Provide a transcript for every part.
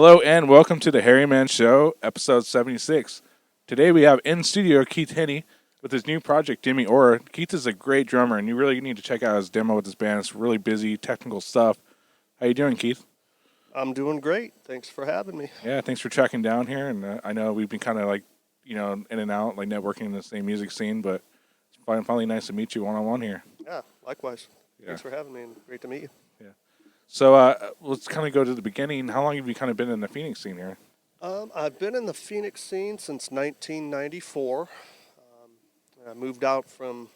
Hello and welcome to the Harry Man Show, episode 76. Today we have in studio Keith Heaney with his new project, DemiAura. Keith is a great drummer, and you really need to check out his demo with his band. It's really busy, technical stuff. How you doing, Keith? I'm doing great. Thanks for having me. Yeah, thanks for tracking down here. And I know we've been kind of like, in and out, like networking in the same music scene, but it's finally nice to meet you one-on-one here. Yeah, likewise. Yeah. Thanks for having me, and great to meet you. Yeah. So let's kind of go to the beginning. How long have you kind of been in the Phoenix scene here? I've been in the Phoenix scene since 1994. I moved out from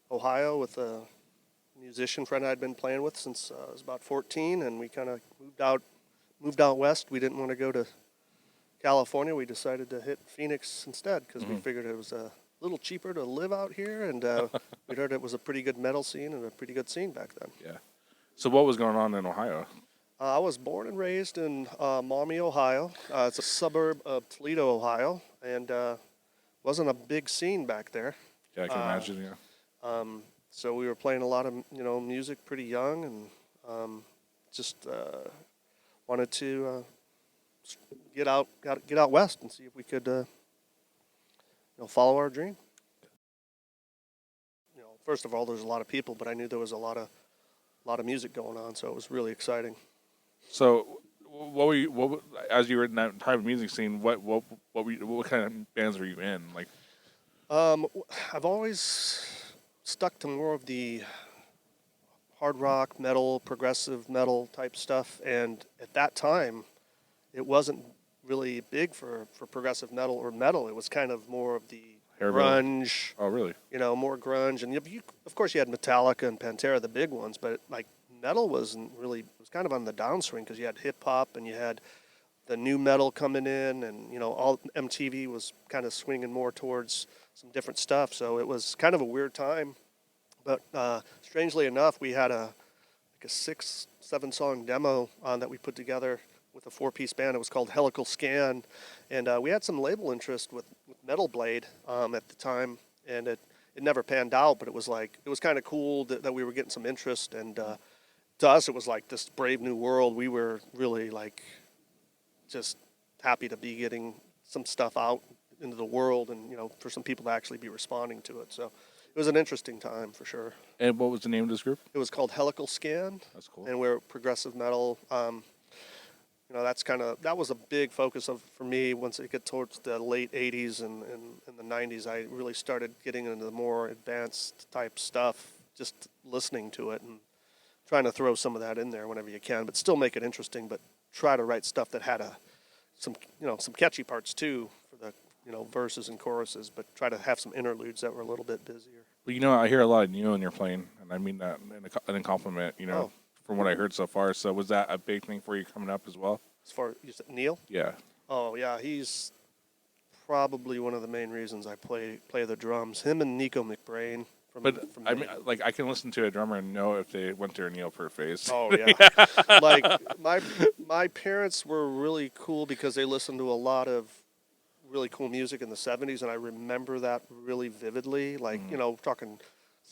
Ohio with a musician friend I'd been playing with since I was about 14, and we kind of moved out west. We didn't want to go to California. We decided to hit Phoenix instead because we figured it was a little cheaper to live out here, and we heard it was a pretty good metal scene and a pretty good scene back then. Yeah. So what was going on in Ohio? I was born and raised in Maumee, Ohio. It's a suburb of Toledo, Ohio, and wasn't a big scene back there. Yeah, I can imagine, yeah. So we were playing a lot of music pretty young, and just wanted to get out west and see if we could follow our dream. First of all, there's a lot of people, but I knew there was a lot of music going on, so it was really exciting. So, as you were in that type of music scene, what kind of bands were you in? Like, I've always stuck to more of the hard rock, metal, progressive metal type stuff, and at that time, it wasn't really big for progressive metal or metal. It was kind of more of the grunge. Oh, really? More grunge, and of course you had Metallica and Pantera, the big ones, but like metal wasn't really. It was kind of on the downswing because you had hip hop and you had the new metal coming in, and all MTV was kind of swinging more towards some different stuff. So it was kind of a weird time, but strangely enough, we had a 6-7 song demo that we put together with a 4-piece band. It was called Helical Scan, and we had some label interest with Metal Blade at the time, and it never panned out, but it was kind of cool that we were getting some interest, and to us it was like this brave new world. We were really like just happy to be getting some stuff out into the world, and for some people to actually be responding to it. So it was an interesting time for sure. And what was the name of this group? It was called Helical Scan. That's cool. And we're progressive metal. That was a big focus for me once it got towards the late 80s and the 90s. I really started getting into the more advanced type stuff, just listening to it and trying to throw some of that in there whenever you can, but still make it interesting, but try to write stuff that had some catchy parts too for the verses and choruses, but try to have some interludes that were a little bit busier. Well, I hear a lot of Neil in your playing, and I mean that in a compliment, from what I heard so far. So was that a big thing for you coming up as well? As far as you said, Neil? Yeah. Oh yeah, he's probably one of the main reasons I play the drums. Him and Nico McBrain. I mean, like I can listen to a drummer and know if they went through a Neil Peart phase. Oh yeah. Like my parents were really cool because they listened to a lot of really cool music in the 70s, and I remember that really vividly. Like talking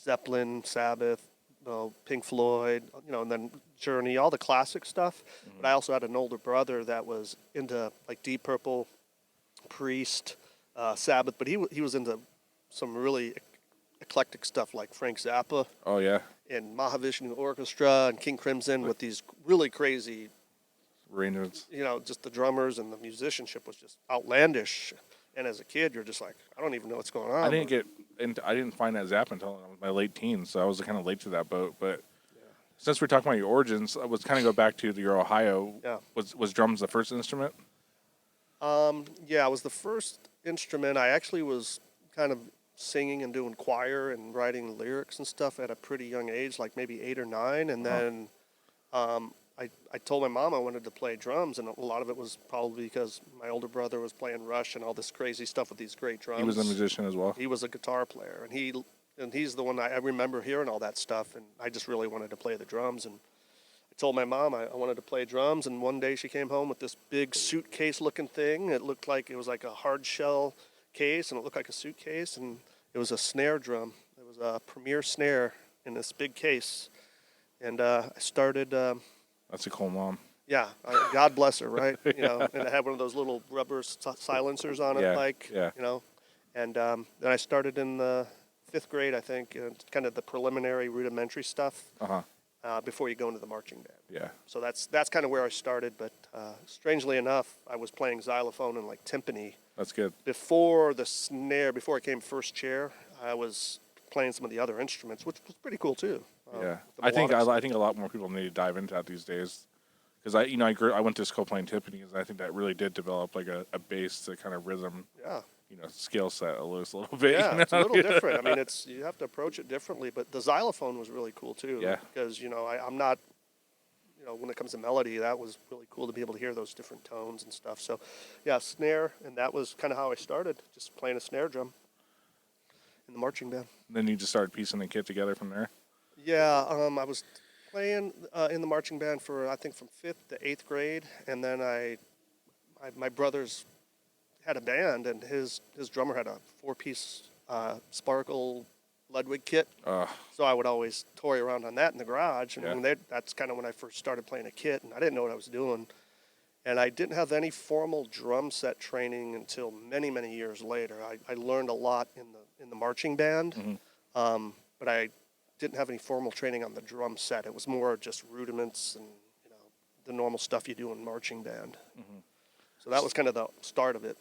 Zeppelin, Sabbath, Pink Floyd, and then Journey, all the classic stuff. But I also had an older brother that was into like Deep Purple, Priest, Sabbath, but he was into some really eclectic stuff like Frank Zappa. Oh yeah. And Mahavishnu Orchestra and King Crimson with these really crazy arrangements. Just the drummers and the musicianship was just outlandish. And as a kid, you're just like, I don't even know what's going on. I didn't find that Zappa until my late teens, so I was kind of late to that boat. But since we're talking about your origins, let's kind of go back to your Ohio. Yeah. Was drums the first instrument? Yeah, it was the first instrument. I actually was kind of singing and doing choir and writing lyrics and stuff at a pretty young age, like maybe 8 or 9. And then I told my mom I wanted to play drums, and a lot of it was probably because my older brother was playing Rush and all this crazy stuff with these great drums. He was a musician as well? He was a guitar player, and he's the one I remember hearing all that stuff, and I just really wanted to play the drums. And I told my mom I wanted to play drums, and one day she came home with this big suitcase-looking thing. It looked like it was like a hard shell case, and it looked like a suitcase, and it was a snare drum. It was a Premier snare in this big case. And I started That's a cool mom. Yeah, God bless her, right? You know, and it had one of those little rubber silencers on it, Yeah, like, yeah. you know. And then I started in the 5th grade, I think, kind of the preliminary rudimentary stuff Uh-huh. before you go into the marching band. Yeah. So that's kind of where I started. But strangely enough, I was playing xylophone and like timpani That's good. before the snare. Before I came first chair, I was playing some of the other instruments, which was pretty cool too. Yeah. The I think melodic I think a lot more people need to dive into that these days. Because I went to school playing timpani, and I think that really did develop like a base to kind of rhythm, Yeah. skill set a little bit. Yeah, it's a little different. I mean, you have to approach it differently. But the xylophone was really cool too. Yeah. Because I'm not, when it comes to melody, that was really cool to be able to hear those different tones and stuff. So, yeah, snare, and that was kind of how I started, just playing a snare drum in the marching band. Then you just started piecing the kit together from there. Yeah, I was playing in the marching band for I think from 5th to 8th grade, and then my brothers had a band, and his drummer had a 4-piece Sparkle Ludwig kit. So I would always toy around on that in the garage, and that's kind of when I first started playing a kit, and I didn't know what I was doing. And I didn't have any formal drum set training until many, many years later. I learned a lot in the marching band, but I didn't have any formal training on the drum set. It was more just rudiments and the normal stuff you do in marching band. So that was kind of the start of it.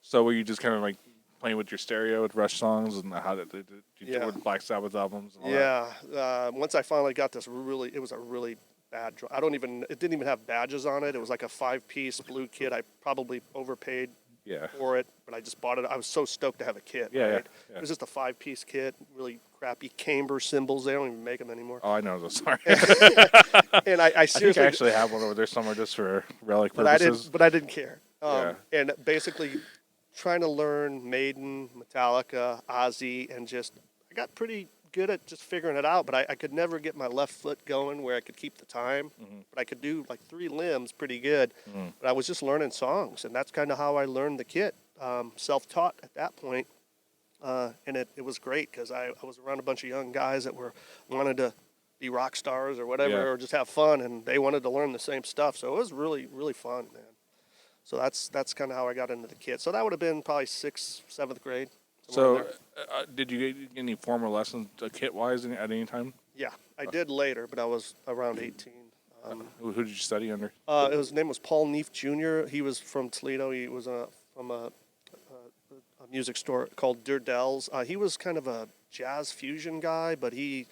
So were you just kind of like playing with your stereo with Rush songs, and how did you do with Black Sabbath albums? And all that? Once I finally got this it was a really bad drum. It didn't even have badges on it. It was like a 5-piece blue kit. I probably overpaid for it, but I just bought it. I was so stoked to have a kit. Yeah. It was just a 5-piece kit, really crappy camber cymbals. They don't even make them anymore. Oh, I know those. Sorry. And I seriously, I think I actually have one over there somewhere just for relic purposes. But I didn't care. And basically, trying to learn Maiden, Metallica, Ozzy, and I got pretty good at just figuring it out. But I could never get my left foot going where I could keep the time. But I could do like 3 limbs pretty good. But I was just learning songs, and that's kind of how I learned the kit, self-taught at that point. And it was great because I was around a bunch of young guys that wanted to be rock stars or whatever, or just have fun, and they wanted to learn the same stuff. So it was really, really fun, man. So that's kind of how I got into the kit. So that would have been probably 6th, 7th grade. So did you get any formal lessons kit-wise at any time? Yeah, I did later, but I was around 18. Who did you study under? His name was Paul Neef Jr. He was from Toledo. He was from a music store called Durdell's. He was kind of a jazz fusion guy, but he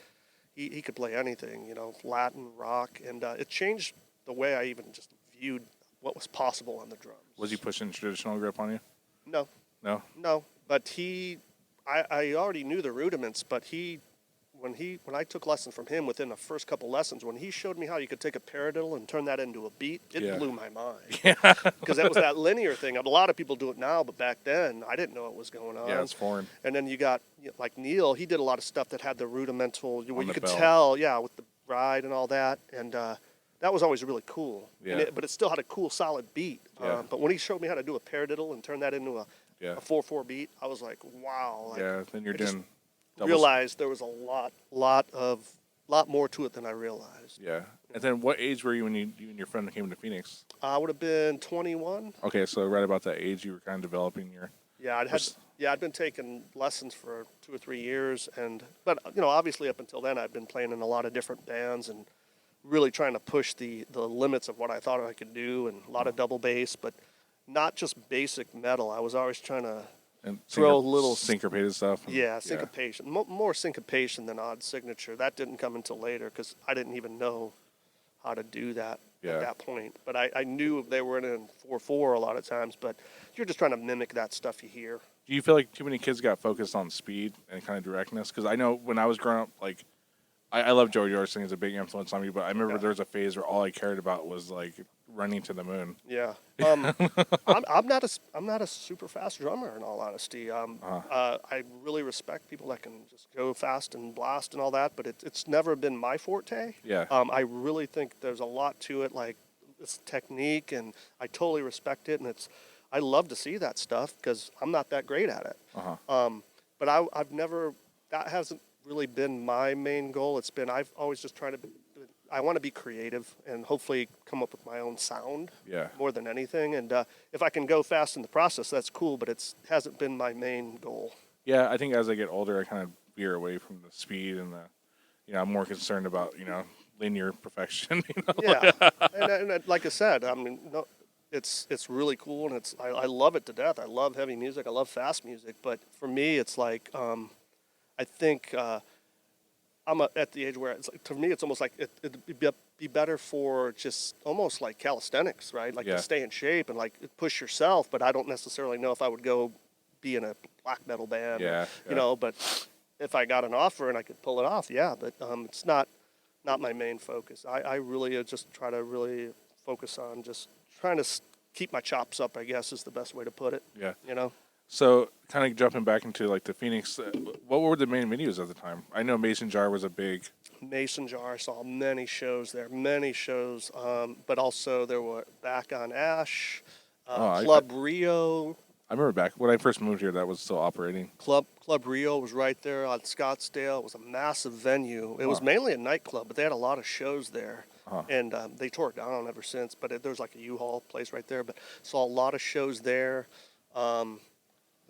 could play anything, Latin, rock, and it changed the way I even just viewed what was possible on the drums. Was he pushing traditional grip on you? No. No? But I already knew the rudiments, but when I took lessons from him within the first couple lessons, when he showed me how you could take a paradiddle and turn that into a beat, it blew my mind. Because that was that linear thing. A lot of people do it now, but back then, I didn't know what was going on. Yeah, it's foreign. And then you got, like Neil, he did a lot of stuff that had the rudimental, where you could belt. tell, with the ride and all that. And that was always really cool. Yeah. But it still had a cool, solid beat. Yeah. But when he showed me how to do a paradiddle and turn that into a 4/4 beat, I was like, wow. Then you're doing Realized there was a lot more to it than I realized. Yeah. And then what age were you when you and your friend came to Phoenix? I would have been 21. Okay, so right about that age you were kind of developing your... I'd been taking lessons for 2 or 3 years, but obviously up until then I'd been playing in a lot of different bands and really trying to push the limits of what I thought I could do, and a lot of double bass, but not just basic metal. I was always trying to throw little syncopated stuff. Syncopation. More syncopation than odd signature. That didn't come until later because I didn't even know how to do that at that point. But I knew they were in 4/4 a lot of times, but you're just trying to mimic that stuff you hear. Do you feel like too many kids got focused on speed and kind of directness? Because I know when I was growing up, like, I love Joey Jordison. He's a big influence on me, but I remember there was a phase where all I cared about was, like, running to the moon. Yeah. I'm not a super fast drummer, in all honesty. I really respect people that can just go fast and blast and all that, but it's never been my forte. Yeah. I really think there's a lot to it, like it's technique, and I totally respect it, and I love to see that stuff because I'm not that great at it. But I've never, that hasn't really been my main goal. I've always just tried to I want to be creative and hopefully come up with my own sound Yeah. more than anything. And if I can go fast in the process, that's cool. But it hasn't been my main goal. Yeah, I think as I get older, I kind of veer away from the speed and I'm more concerned about, linear perfection. Yeah, and like I said, I mean, no, it's really cool, and I love it to death. I love heavy music. I love fast music. But for me, it's like I think at the age where it's like, to me, it's almost like it'd be better for just almost like calisthenics, right? Like Yeah. to stay in shape and like push yourself. But I don't necessarily know if I would go be in a black metal band. Yeah, But if I got an offer and I could pull it off, yeah. But it's not my main focus. I really just try to really focus on just trying to keep my chops up, I guess is the best way to put it. Yeah. You know? So, kind of jumping back into like the Phoenix, what were the main venues at the time? I know Mason Jar was a big. Mason Jar, I saw many shows there, but also there were Back on Ash, Club Rio. I remember back when I first moved here, that was still operating. Club Rio was right there on Scottsdale. It was a massive venue. It was mainly a nightclub, but they had a lot of shows there. And they tore it down ever since. But there was like a U-Haul place right there. But saw a lot of shows there. Let's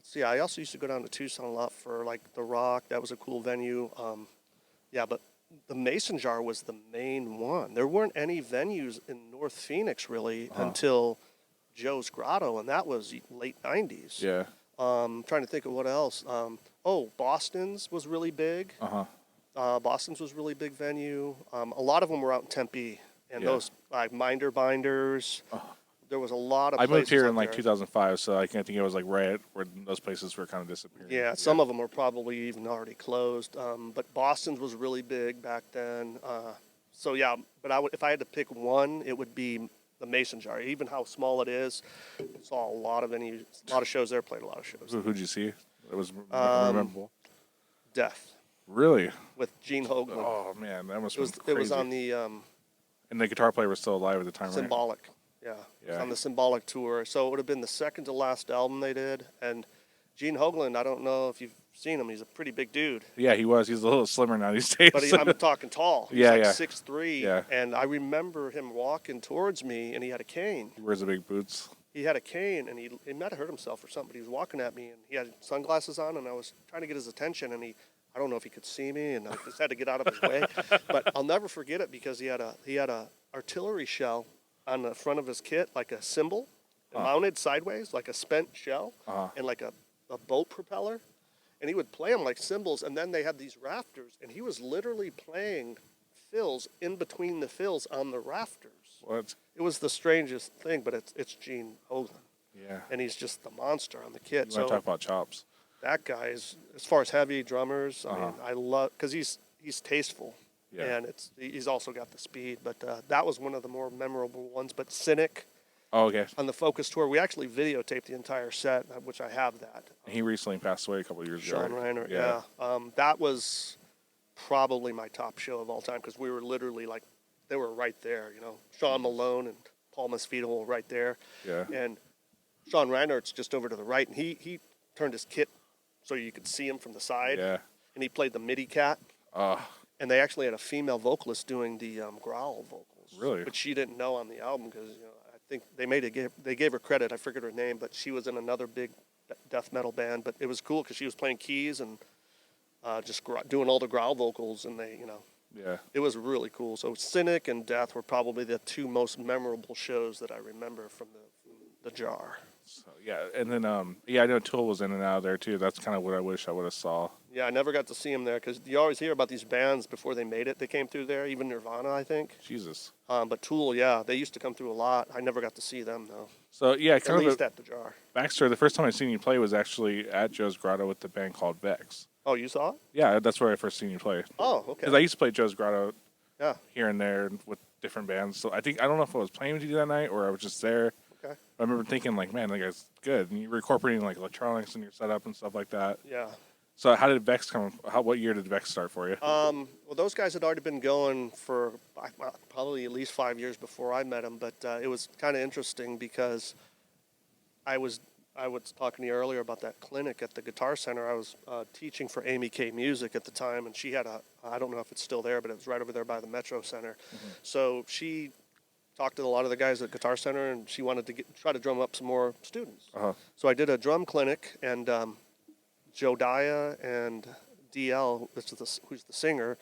see. I also used to go down to Tucson a lot for like the Rock. That was a cool venue. But the Mason Jar was the main one. There weren't any venues in North Phoenix really until Joe's Grotto, and that was late 90s. Yeah. Trying to think of what else. Boston's was really big. Boston's was really big venue. A lot of them were out in Tempe, and those like Minder Binders. There was a lot of. I moved here in like 2005, so I can't think it was like right where those places were kind of disappearing. Yeah, some of them were probably even already closed. But Boston's was really big back then. But if I had to pick one, it would be the Mason Jar. Even how small it is, saw a lot of shows there. Played a lot of shows. Who'd you see? It was memorable. Death. Really? With Gene Hoagland. Oh man, that must have been crazy. It was on the. And the guitar player was still alive at the time, Symbolic. right? Yeah. It was on the Symbolic tour. So it would have been the second to last album they did. And Gene Hoagland, I don't know if you've seen him. He's a pretty big dude. Yeah, he was. He's a little slimmer now these days. But I'm talking tall. He's like 6'3". Yeah. And I remember him walking towards me, and he had a cane. He wears the big boots. He had a cane, and he might have hurt himself or something. But he was walking at me, and he had sunglasses on, and I was trying to get his attention, and I don't know if he could see me, and I just had to get out of his way. But I'll never forget it because he had a artillery shell on the front of his kit, like a cymbal, mounted sideways, like a spent shell, and like a boat propeller. And he would play them like cymbals, and then they had these rafters, and he was literally playing fills in between the fills on the rafters. What? It was the strangest thing, but it's Gene Hoagland. Yeah. And he's just the monster on the kit. You want to talk about chops? That guy is, as far as heavy drummers, I mean, I love, because he's tasteful. Yeah. And he's also got the speed. But that was one of the more memorable ones. But Cynic. Oh, okay. On the Focus tour, we actually videotaped the entire set, which I have that. He recently passed away a couple of years ago. Sean Reiner, yeah. That was probably my top show of all time because we were literally like, they were right there, Sean Malone and Paul Masvidal were right there. Yeah. And Sean Reinert's just over to the right, and he turned his kit so you could see him from the side. Yeah. And he played the MIDI cat. And they actually had a female vocalist doing the growl vocals. Really? But she didn't know on the album because I think they gave her credit. I forget her name, but she was in another big death metal band. But it was cool because she was playing keys and just doing all the growl vocals, and Yeah. It was really cool. So Cynic and Death were probably the two most memorable shows that I remember from the Jar. So, yeah, and then I know Tool was in and out of there too. That's kind of what I wish I would have saw. Yeah, I never got to see him there because you always hear about these bands before they made it. They came through there, even Nirvana, I think. Jesus. But Tool, yeah, they used to come through a lot. I never got to see them though. So yeah, at least at the Jar. Backstory: the first time I seen you play was actually at Joe's Grotto with the band called Vex. Oh, you saw it? Yeah, that's where I first seen you play. Oh, okay. Because I used to play Joe's Grotto. Yeah. Here and there with different bands. So I don't know if I was playing with you that night or I was just there. Okay. I remember thinking like, man, that guy's good. And you were incorporating like electronics in your setup and stuff like that. Yeah. So how did Vex come? What year did Vex start for you? Well, those guys had already been going for probably at least 5 years before I met them. But it was kind of interesting because I was I was talking to you earlier about that clinic at the Guitar Center. I was teaching for Amy K Music at the time, and she had I don't know if it's still there, but it was right over there by the Metro Center. So she talked to a lot of the guys at Guitar Center, and she wanted to try to drum up some more students. So I did a drum clinic, and Jodiah and DL, who's the singer,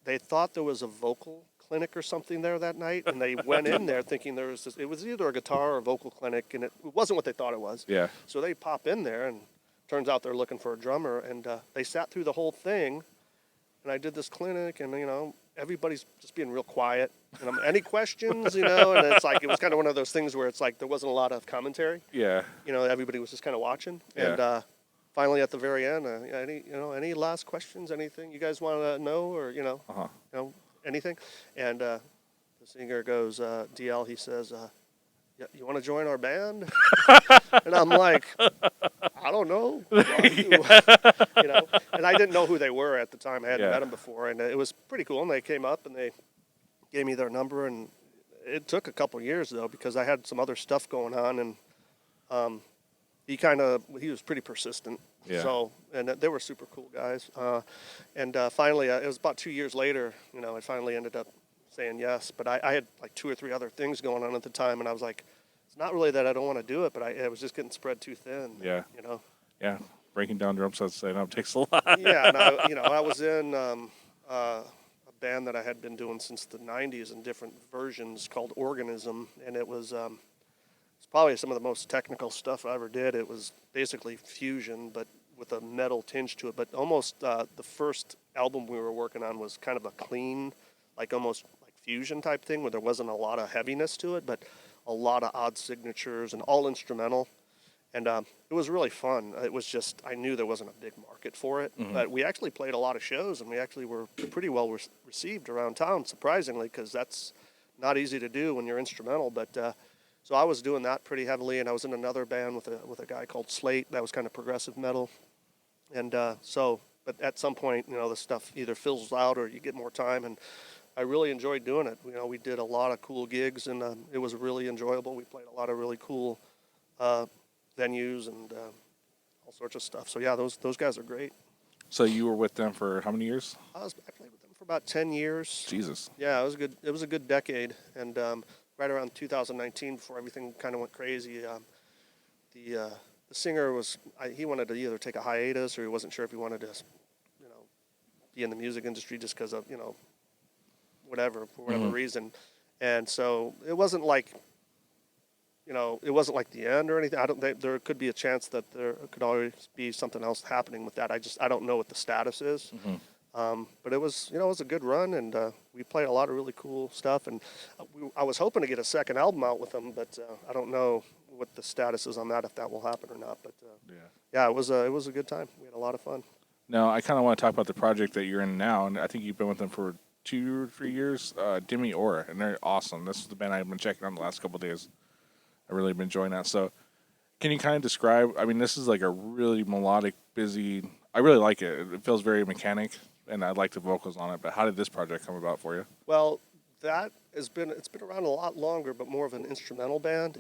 they thought there was a vocal clinic or something there that night, and they went in there thinking there was it was either a guitar or a vocal clinic, and it wasn't what they thought it was. Yeah. So they pop in there, and turns out they're looking for a drummer, and they sat through the whole thing, and I did this clinic, and everybody's just being real quiet, and any questions, and it's like it was kind of one of those things where it's like there wasn't a lot of commentary. Yeah. Everybody was just kind of watching, and finally at the very end, any last questions, anything you guys want to know, or anything? And the singer goes, DL, he says, yeah, you want to join our band? And I'm like, I don't know. And I didn't know who they were at the time. I hadn't met them before, and it was pretty cool. And they came up and they gave me their number, and it took a couple years though, because I had some other stuff going on, and he was pretty persistent. Yeah. So, and they were super cool guys. And finally, it was about 2 years later, I finally ended up saying yes. But I had like 2 or 3 other things going on at the time, and I was like, it's not really that I don't want to do it, but it was just getting spread too thin. Yeah. Yeah. Breaking down drum sets takes a lot. Yeah, and I was in a band that I had been doing since the 90s in different versions called Organism, and it was it's probably some of the most technical stuff I ever did. It was basically fusion, but with a metal tinge to it. But almost the first album we were working on was kind of a clean, like almost like fusion type thing, where there wasn't a lot of heaviness to it, but a lot of odd signatures and all instrumental. And it was really fun. It was just, I knew there wasn't a big market for it, but we actually played a lot of shows, and we actually were pretty well received around town, surprisingly, because that's not easy to do when you're instrumental. But so I was doing that pretty heavily, and I was in another band with a guy called Slate that was kind of progressive metal. And but at some point, the stuff either fizzles out or you get more time, and I really enjoyed doing it. We did a lot of cool gigs, and it was really enjoyable. We played a lot of really cool venues and all sorts of stuff. So yeah, those guys are great. So you were with them for how many years? I played with them for about 10 years. Jesus. Yeah, it was a good decade, and right around 2019, before everything kind of went crazy, the singer he wanted to either take a hiatus, or he wasn't sure if he wanted to be in the music industry just because of for whatever reason. And so it wasn't like the end or anything. There could be a chance that there could always be something else happening with that. I don't know what the status is. But it was a good run, and we played a lot of really cool stuff. And I was hoping to get a second album out with them, but I don't know what the status is on that, if that will happen or not. But it was a good time. We had a lot of fun. Now, I kind of want to talk about the project that you're in now, and I think you've been with them for 2 or 3 years, DemiAura, and they're awesome. This is the band I've been checking on the last couple of days. I've really been enjoying that. So can you kind of describe, this is like a really melodic, busy, I really like it. It feels very mechanic, and I like the vocals on it, but how did this project come about for you? Well, it's been around a lot longer, but more of an instrumental band.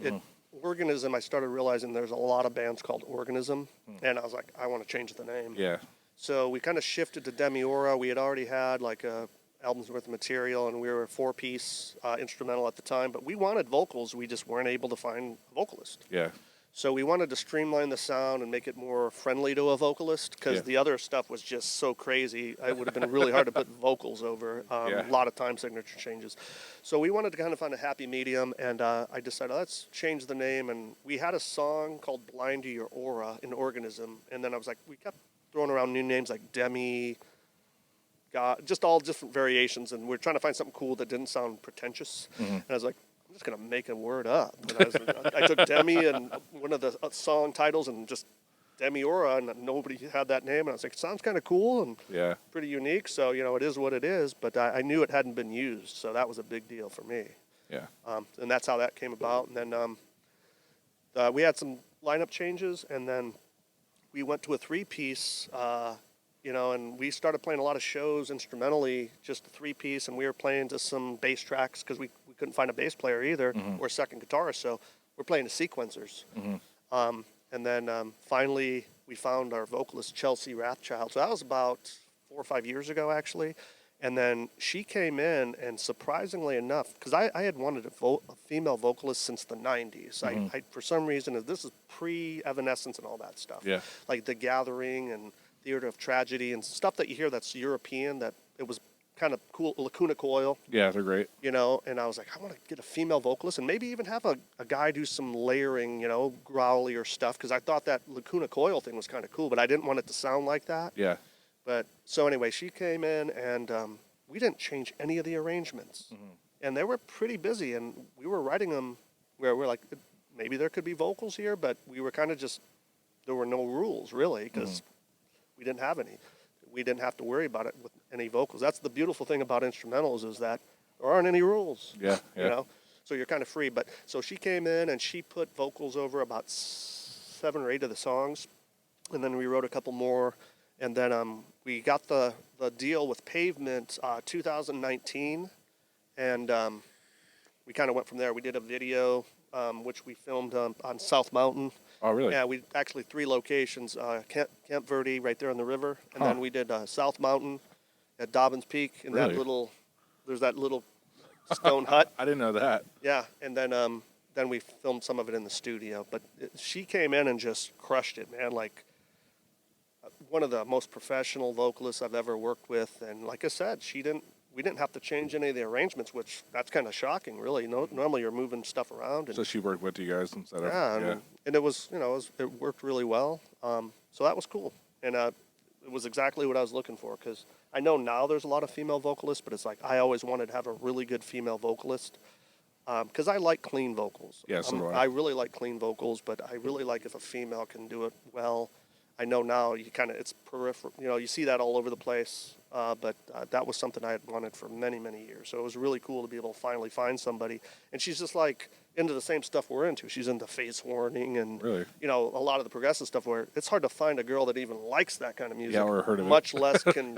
Organism, I started realizing there's a lot of bands called Organism, and I was like, I want to change the name. Yeah. So we kind of shifted to DemiAura. We had already had like a album's worth of material, and we were a 4-piece instrumental at the time, but we wanted vocals. We just weren't able to find a vocalist. Yeah. So we wanted to streamline the sound and make it more friendly to a vocalist, because the other stuff was just so crazy. It would have been really hard to put vocals over. A lot of time signature changes. So we wanted to kind of find a happy medium, and I decided, let's change the name. And we had a song called Blind to Your Aura in Organism, and then I was like, we kept throwing around new names like Demi, God, just all different variations, and we're trying to find something cool that didn't sound pretentious. And I was like, I'm just going to make a word up. And I took Demi and one of the song titles and just DemiAura, and nobody had that name. And I was like, it sounds kind of cool and pretty unique. So, it is what it is. But I knew it hadn't been used, so that was a big deal for me. Yeah. And that's how that came about. And then we had some lineup changes, and then we went to a 3-piece, and we started playing a lot of shows instrumentally, just a 3-piece, and we were playing just some bass tracks because we couldn't find a bass player either or a second guitarist, so we're playing the sequencers. And then finally we found our vocalist, Chelsea Rathchild. So that was about 4 or 5 years ago, actually. And then she came in, and surprisingly enough, because I had wanted a female vocalist since the 90s. I for some reason, this is pre-Evanescence and all that stuff. Yeah. Like The Gathering and Theater of Tragedy and stuff that you hear that's European, that it was kind of cool. Lacuna Coil. Yeah, they're great. You know, and I was like, I want to get a female vocalist and maybe even have a guy do some layering, you know, growlier stuff, because I thought that Lacuna Coil thing was kind of cool, but I didn't want it to sound like that. Yeah. But so anyway, she came in, and we didn't change any of the arrangements. And they were pretty busy, and we were writing them where we're like, maybe there could be vocals here, but we were kind of just, there were no rules really, because we didn't have any. We didn't have to worry about it with any vocals. That's the beautiful thing about instrumentals, is that there aren't any rules. Yeah, yeah. You know, so you're kind of free. But so she came in and she put vocals over about 7 or 8 of the songs, and then we wrote a couple more, and then we got the deal with Pavement 2019, and we kind of went from there. We did a video, which we filmed on South Mountain. Oh, really? Yeah, we actually 3 locations. Camp Verde right there on the river, and then we did South Mountain at Dobbins Peak, and Really? there's that little stone hut. I didn't know that. Yeah, and then we filmed some of it in the studio. But she came in and just crushed it, man. Like one of the most professional vocalists I've ever worked with, and like I said, we didn't have to change any of the arrangements, which that's kind of shocking, really. Normally you're moving stuff around. And, So she worked with you guys instead of and it was, you know, it worked really well. So that was cool, and it was exactly what I was looking for, because I know now there's a lot of female vocalists, but it's like I always wanted to have a really good female vocalist, because I like clean vocals. Yeah, so do I really like clean vocals, but I really like if a female can do it well. I know now it's peripheral, you know, you see that all over the place, but that was something I had wanted for many, many years. So it was really cool to be able to finally find somebody. And she's just like into the same stuff we're into. She's into face warning and, Really? you know, a lot of the progressive stuff, where it's hard to find a girl that even likes that kind of music. Yeah, or heard of it. Much less can,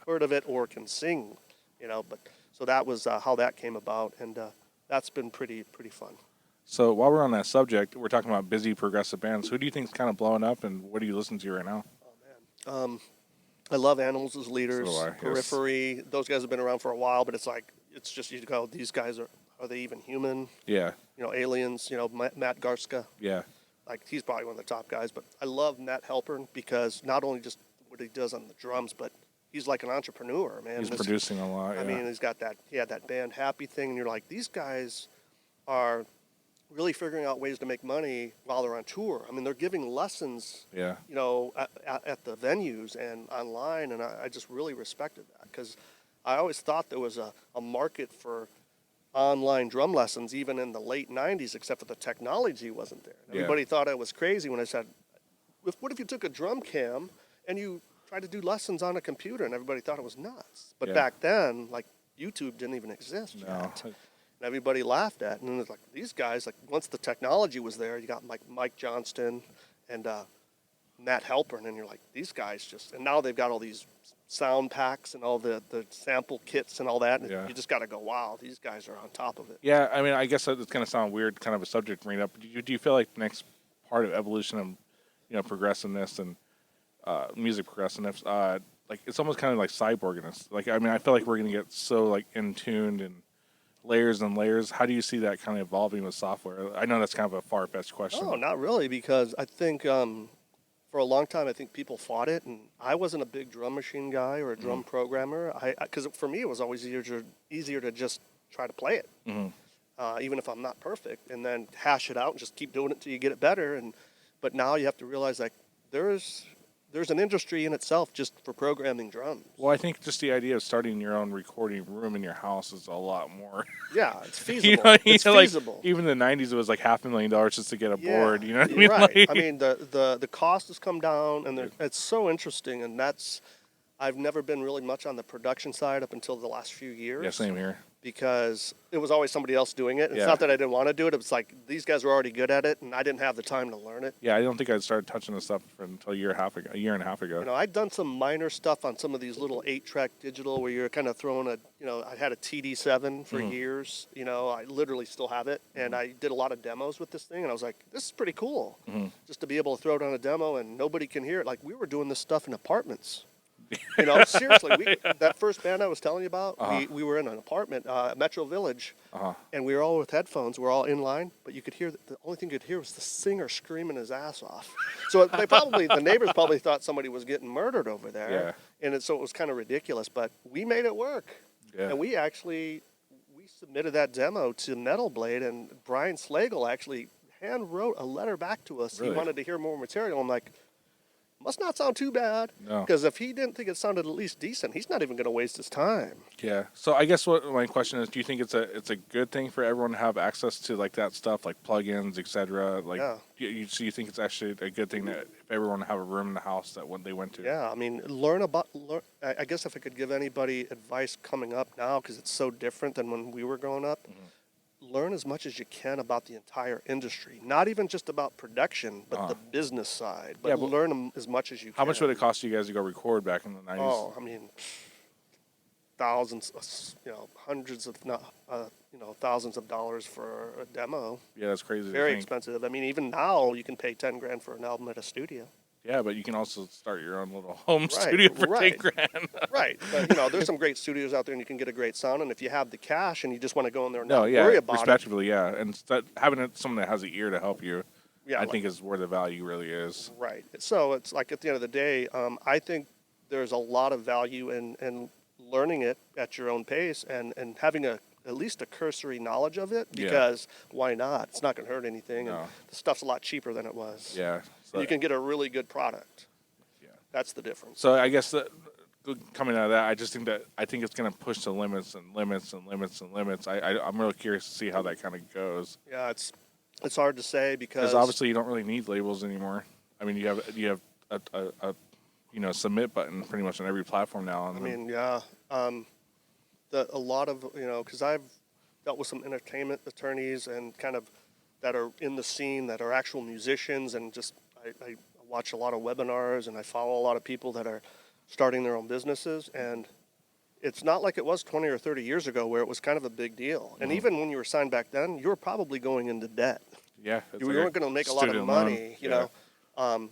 heard of it or can sing, you know. But so that was how that came about, and that's been pretty fun. So while we're on that subject, we're talking about busy progressive bands. Who do you think is kind of blowing up, and what do you listen to right now? Oh, man. I love Animals as Leaders, So do I, yes. Periphery. Those guys have been around for a while, but it's just, you go, these guys are they even human? Yeah. You know, Aliens, you know, Matt Garska. Yeah. Like, he's probably one of the top guys, but I love Matt Halpern, because not only just what he does on the drums, but he's like an entrepreneur, man. He's producing a lot, yeah. I mean, he had that band Happy thing, and you're like, these guys are really figuring out ways to make money while they're on tour. I mean, they're giving lessons, Yeah. you know, at the venues and online, and I just really respected that, because I always thought there was a market for online drum lessons even in the late 90s, except for the technology wasn't there. Yeah. Everybody thought I was crazy when I said, what if you took a drum cam and you tried to do lessons on a computer? And everybody thought it was nuts. But Yeah. back then, like, YouTube didn't even exist No. yet. And everybody laughed at it. And it's like, these guys, like, once the technology was there, you got like Mike Johnston and Matt Halpern, and you're like, these guys just, and now they've got all these sound packs and all the sample kits and all that, and Yeah. you just got to go, wow, these guys are on top of it. Yeah, I mean, I guess it's going to sound weird, kind of a subject to bring up. Do you feel like the next part of evolution of, you know, progressiveness and music progressiveness, like it's almost kind of like cyborginess? Like, I mean, I feel like we're going to get so like in tuned and layers and layers. How do you see that kind of evolving with software? I know that's kind of a far-fetched question. Oh, not really, because I think for a long time, I think people fought it, and I wasn't a big drum machine guy or a drum programmer. Because for me, it was always easier to just try to play it, even if I'm not perfect, and then hash it out and just keep doing it until you get it better. But now you have to realize that there's an industry in itself just for programming drums. Well, I think just the idea of starting your own recording room in your house is a lot more. Yeah, it's feasible. It's feasible. Like, even in the 90s, it was like $500,000 just to get a board. You know what I you're mean? right. Like, I mean, the cost has come down, and it's so interesting, and that's I've never been really much on the production side up until the last few years. Yeah, same here. Because it was always somebody else doing it. It's Yeah. not that I didn't want to do it. It was like these guys were already good at it, and I didn't have the time to learn it. Yeah, I don't think I started touching this stuff until a year and a half ago. You know, I'd done some minor stuff on some of these little 8-track digital where you're kind of throwing I had a TD7 for years. You know, I literally still have it, and I did a lot of demos with this thing, and I was like, this is pretty cool. Just to be able to throw it on a demo and nobody can hear it. Like, we were doing this stuff in apartments. You know, seriously, that first band I was telling you about, we were in an apartment, Metro Village, and we were all with headphones. We're all in line, but you could hear, the only thing you could hear was the singer screaming his ass off. So the neighbors probably thought somebody was getting murdered over there. Yeah. And so it was kind of ridiculous, but we made it work. Yeah. And we submitted that demo to Metal Blade, and Brian Slagle actually hand wrote a letter back to us. Really? He wanted to hear more material. I'm like, must not sound too bad. No. Because if he didn't think it sounded at least decent, he's not even going to waste his time. Yeah. So I guess what my question is, do you think it's a good thing for everyone to have access to like that stuff, like plugins, etc.? Like, yeah. So you think it's actually a good thing that if everyone have a room in the house that when they went to? Yeah. I mean, I guess if I could give anybody advice coming up now, because it's so different than when we were growing up. Learn as much as you can about the entire industry. Not even just about production, but the business side. But learn as much as you can. How much would it cost you guys to go record back in the 90s? Oh, I mean, thousands, hundreds of, thousands of dollars for a demo. Yeah, that's crazy. Very expensive. I mean, even now you can pay $10,000 for an album at a studio. Yeah, but you can also start your own little home studio for $10,000. Right. But, there's some great studios out there, and you can get a great sound. And if you have the cash and you just want to go in there and not worry about respectively, And having someone that has an ear to help you, I think is where the value really is. Right. So it's like at the end of the day, I think there's a lot of value in learning it at your own pace and having at least a cursory knowledge of it, because why not? It's not going to hurt anything. No. And the stuff's a lot cheaper than it was. Yeah. So you can get a really good product. Yeah. That's the difference. So I guess coming out of that, I think it's going to push the limits and limits and limits and limits. I'm really curious to see how that kind of goes. Yeah, it's hard to say because obviously you don't really need labels anymore. I mean, you have a submit button pretty much on every platform now. A lot of, because I've dealt with some entertainment attorneys and kind of that are in the scene that are actual musicians, and just I watch a lot of webinars and I follow a lot of people that are starting their own businesses, and it's not like it was 20 or 30 years ago where it was kind of a big deal. And even when you were signed back then, you were probably going into debt. Yeah. You weren't going to make a lot of money, you know,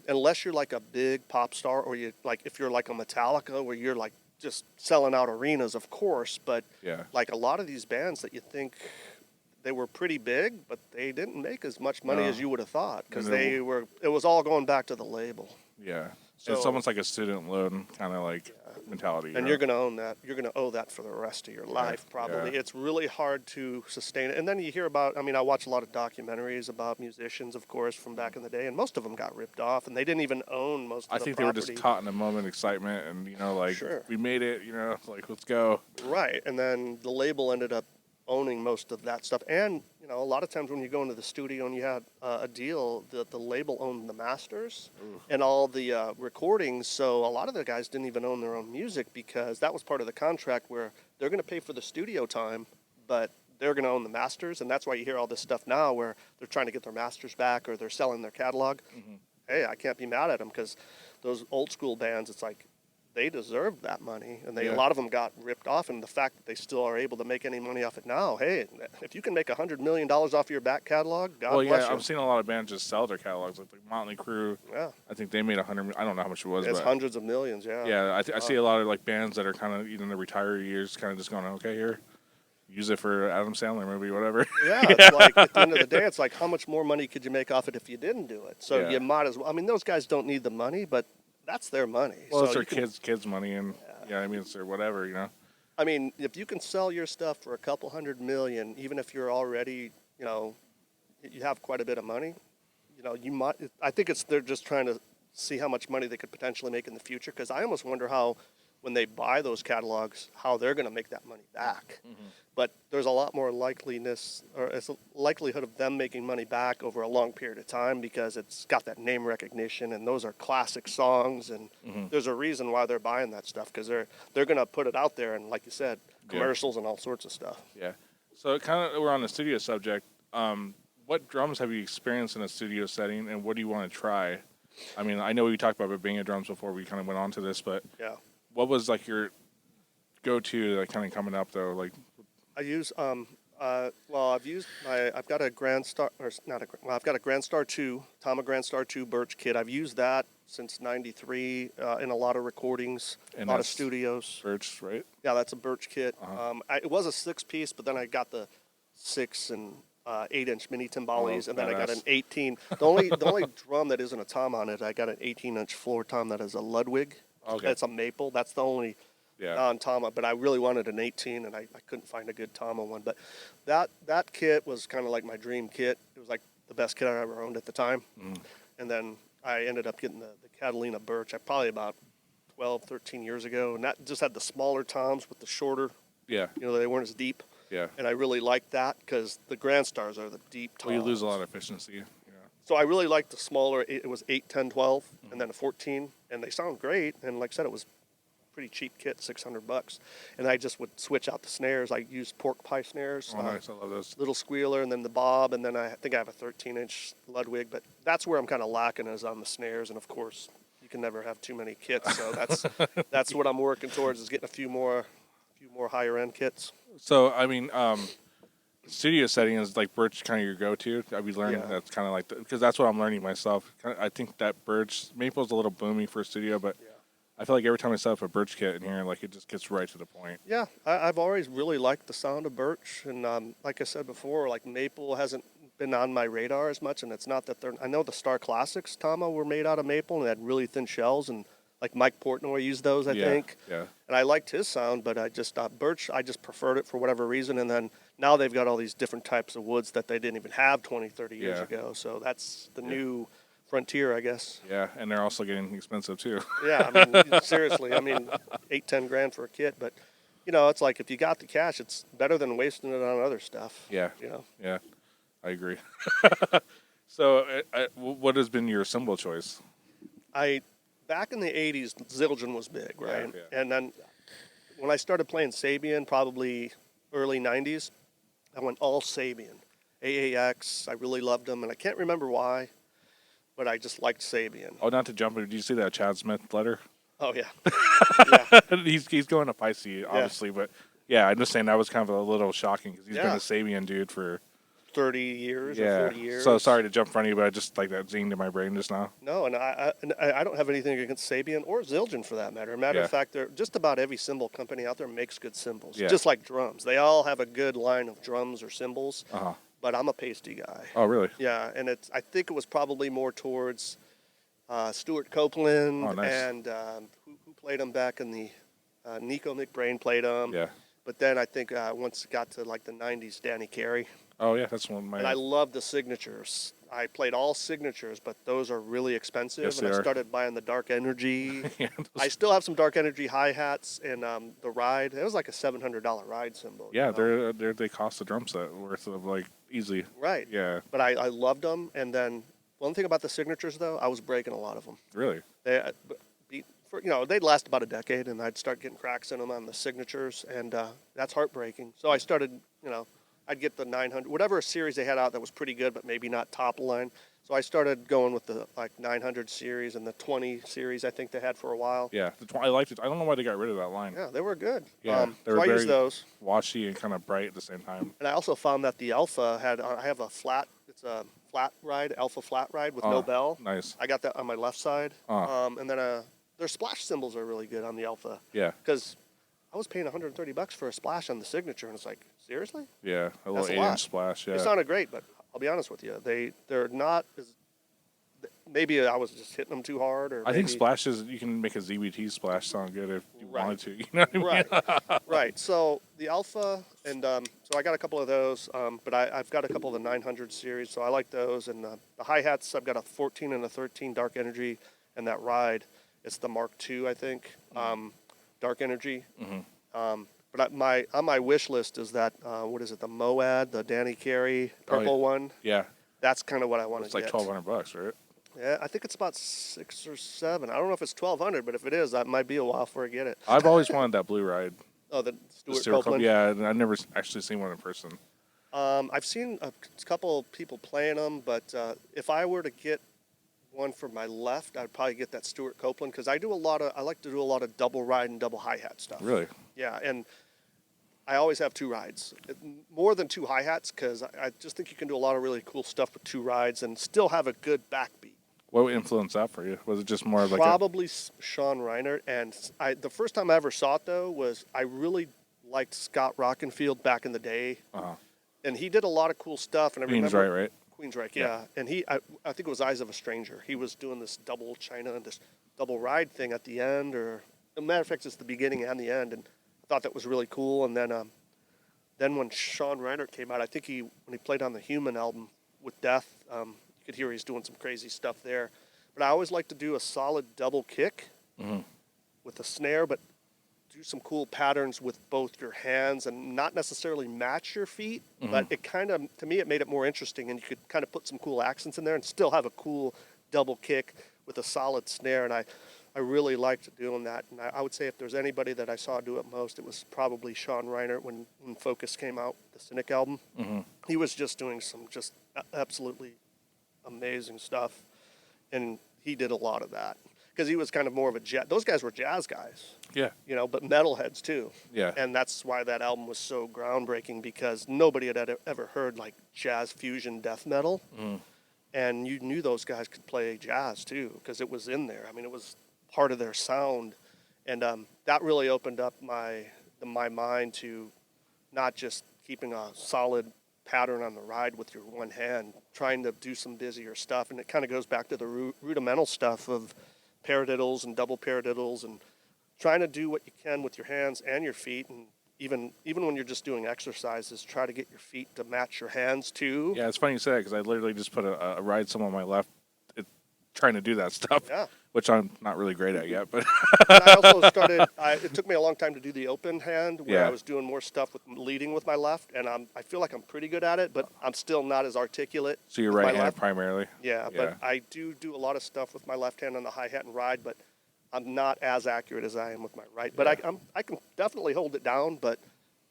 unless you're like a big pop star, or if you're like a Metallica where you're like just selling out arenas, of course. But like a lot of these bands that you think they were pretty big, but they didn't make as much money as you would have thought, because it was all going back to the label. Yeah. So it's almost like a student loan kind of like mentality. And you're going to own that. You're going to owe that for the rest of your life, probably. Yeah. It's really hard to sustain it. And then you hear about, I watch a lot of documentaries about musicians, of course, from back in the day, and most of them got ripped off, and they didn't even own most of the property. I think they were just caught in a moment of excitement, and, we made it, let's go. Right. And then the label ended up owning most of that stuff. And, a lot of times when you go into the studio and you had a deal, the label owned the masters and all the recordings. So a lot of the guys didn't even own their own music, because that was part of the contract where they're going to pay for the studio time, but they're going to own the masters. And that's why you hear all this stuff now where they're trying to get their masters back, or they're selling their catalog. Hey, I can't be mad at them, because those old school bands, it's like, they deserved that money, and a lot of them got ripped off, and the fact that they still are able to make any money off it now, hey, if you can make $100 million off your back catalog, God bless you. I've seen a lot of bands just sell their catalogs, like the Motley Crue. Yeah. I think they made $100 million. I don't know how much it was. It's hundreds of millions, Yeah, I see a lot of bands that are kind of, in the retiree years, kind of just going, okay, here, use it for Adam Sandler movie, whatever. Yeah, it's like, at the end of the day, it's like, how much more money could you make off it if you didn't do it? So you might as well. Those guys don't need the money, but that's their money. Well, it's their kids' money, and it's their whatever, if you can sell your stuff for a couple $100 million, even if you're already, you have quite a bit of money, you might. I think they're just trying to see how much money they could potentially make in the future, because I almost wonder how when they buy those catalogs, how they're going to make that money back. But there's a lot more likeliness, or it's a likelihood of them making money back over a long period of time because it's got that name recognition, and those are classic songs, and there's a reason why they're buying that stuff because they're going to put it out there, and like you said, commercials and all sorts of stuff. Yeah. So kind of we're on the studio subject. What drums have you experienced in a studio setting, and what do you want to try? I mean, I know we talked about being at drums before we kind of went on to this, but what was like your go-to like kind of coming up though? Like I use I've got a Grand Star, or not a, well, I've got a Grand Star 2, Tama Grand Star 2 Birch kit. I've used that since '93 in a lot of recordings, and a lot of studios. Birch, right? Yeah, that's a Birch kit. It was a 6-piece, but then I got the 6 and 8-inch mini timbales, and then I got an 18. The only drum that isn't a tom on it, I got an 18-inch floor tom that is a Ludwig. Okay. It's a maple. That's the only non-Tama, but I really wanted an 18, and I couldn't find a good Tama one. But that kit was kind of like my dream kit. It was like the best kit I ever owned at the time. And then I ended up getting the Catalina Birch probably about 12, 13 years ago, and that just had the smaller toms with the shorter, they weren't as deep. Yeah. And I really liked that because the Grand Stars are the deep toms. Well, you lose a lot of efficiency. Yeah. So I really liked the smaller, it was 8, 10, 12, and then a 14, and they sound great. And like I said, it was pretty cheap kit, $600. And I just would switch out the snares. I used pork pie snares. Oh, nice. I love those. Little squealer, and then the bob, and then I think I have a 13-inch Ludwig. But that's where I'm kind of lacking is on the snares. And, of course, you can never have too many kits. So that's what I'm working towards is getting a few more higher-end kits. So, I mean, studio setting is like Birch kind of your go-to. Have you learned that's kind of like, because that's what I'm learning myself. I think that Birch, Maple's a little boomy for a studio, but I feel like every time I set up a Birch kit in here, like it just gets right to the point. Yeah, I've always really liked the sound of Birch, and like I said before, like Maple hasn't been on my radar as much, and it's not that I know the Star Classics Tama were made out of maple and they had really thin shells, and like Mike Portnoy used those, I think. Yeah. And I liked his sound, but I just Birch, I just preferred it for whatever reason, and then now they've got all these different types of woods that they didn't even have 20, 30 years ago, so that's the new frontier, I guess. Yeah, and they're also getting expensive too. Yeah, I mean, seriously, I mean, 8, 10 grand for a kit, but it's like if you got the cash, it's better than wasting it on other stuff. Yeah. Yeah, I agree. So, what has been your cymbal choice? Back in the 80s, Zildjian was big, right? Yeah. And then when I started playing Sabian, probably early 90s, I went all Sabian. AAX, I really loved them, and I can't remember why, but I just liked Sabian. Oh, not to jump in, did you see that Chad Smith letter? Oh, yeah. He's going to Pisces, obviously, but yeah, I'm just saying that was kind of a little shocking because he's been a Sabian dude for 30 years or 40 years. So sorry to jump in front of you, but I just like that zinged in my brain just now. No, and I don't have anything against Sabian or Zildjian for that matter. Matter of fact, just about every cymbal company out there makes good cymbals, just like drums. They all have a good line of drums or cymbals, but I'm a pasty guy. Oh, really? Yeah, and I think it was probably more towards Stuart Copeland and who played them back in the Nico McBrain played them. Yeah. But then I think once it got to like the 90s, Danny Carey. Oh, yeah, that's one of my... And I love the signatures. I played all signatures, but those are really expensive. Yes, and I started buying the Dark Energy. I still have some Dark Energy hi-hats and the ride. It was like a $700 ride cymbal. Yeah, they cost a drum set worth of like easily. Right. Yeah. But I loved them. And then one thing about the signatures, though, I was breaking a lot of them. Really? They'd last about a decade, and I'd start getting cracks in them on the signatures, and that's heartbreaking. So I started, I'd get the 900, whatever series they had out that was pretty good, but maybe not top line. So I started going with the 900 series and the 20 series I think they had for a while. Yeah, I liked it. I don't know why they got rid of that line. Yeah, they were good. Yeah, they were so I very used those. washy and kind of bright at the same time. And I also found that the Alpha I have a flat, it's a flat ride, Alpha flat ride with no bell. Nice. I got that on my left side. And then their splash cymbals are really good on the Alpha. Yeah. Because I was paying $130 for a splash on the signature, and it's like, seriously? Yeah, a little 8-inch splash. Yeah. They sounded great, but I'll be honest with you, they're not as. Maybe I was just hitting them too hard, or I think splashes you can make a ZBT splash sound good if you wanted to. You know what I mean? Right. So the Alpha, and so I got a couple of those, but I've got a couple of the 900 series, so I like those. And the hi hats, I've got a 14 and a 13 Dark Energy, and that ride, it's the Mark II, I think. Dark Energy. But on my wish list is that what is it? The Moad, the Danny Carey purple one. Yeah. That's kind of what I want to It's like get. $1,200, right? Yeah, I think it's about 6 or 7. I don't know if it's 1,200, but if it is, that might be a while before I get it. I've always wanted that blue ride. Oh, the The Stuart Copeland. Yeah, and I've never actually seen one in person. I've seen a couple people playing them, but if I were to get one for my left, I'd probably get that Stuart Copeland because I like to do a lot of double ride and double hi-hat stuff. Really? Yeah, and I always have 2 rides, more than 2 hi-hats because I just think you can do a lot of really cool stuff with 2 rides and still have a good backbeat. What influenced that for you? Was it just more of like Probably Sean Reinert, and the first time I ever saw it though was I really liked Scott Rockenfield back in the day, and he did a lot of cool stuff. And I remember Queensryche, right? Queensryche, yeah. And I think it was Eyes of a Stranger. He was doing this double China and this double ride thing at the end, or as a matter of fact, it's the beginning and the end, and I thought that was really cool. And then when Sean Reinert came out, I think when he played on the Human album with Death, you could hear he's doing some crazy stuff there. But I always like to do a solid double kick with a snare, but do some cool patterns with both your hands and not necessarily match your feet, but it kind of, to me, it made it more interesting, and you could kind of put some cool accents in there and still have a cool double kick with a solid snare, and I really liked doing that. And I would say if there's anybody that I saw do it most, it was probably Sean Reinert when Focus came out, the Cynic album. He was just doing some just absolutely amazing stuff, and he did a lot of that because he was kind of more of a jazz. Those guys were jazz guys, Yeah. but metalheads too. Yeah. And that's why that album was so groundbreaking because nobody had ever heard like jazz fusion death metal, and you knew those guys could play jazz too because it was in there. I mean, it was part of their sound, and that really opened up my mind to not just keeping a solid pattern on the ride with your one hand, trying to do some busier stuff. And it kind of goes back to the rudimental stuff of paradiddles and double paradiddles and trying to do what you can with your hands and your feet. And even when you're just doing exercises, try to get your feet to match your hands too. Yeah, it's funny you say that because I literally just put a ride some on my left trying to do that stuff, which I'm not really great at yet. But and I also started, it took me a long time to do the open hand where I was doing more stuff with leading with my left, and I feel like I'm pretty good at it, but I'm still not as articulate. So you're right-handed primarily? Yeah, but I do a lot of stuff with my left hand on the hi-hat and ride, but I'm not as accurate as I am with my right. But I can definitely hold it down, but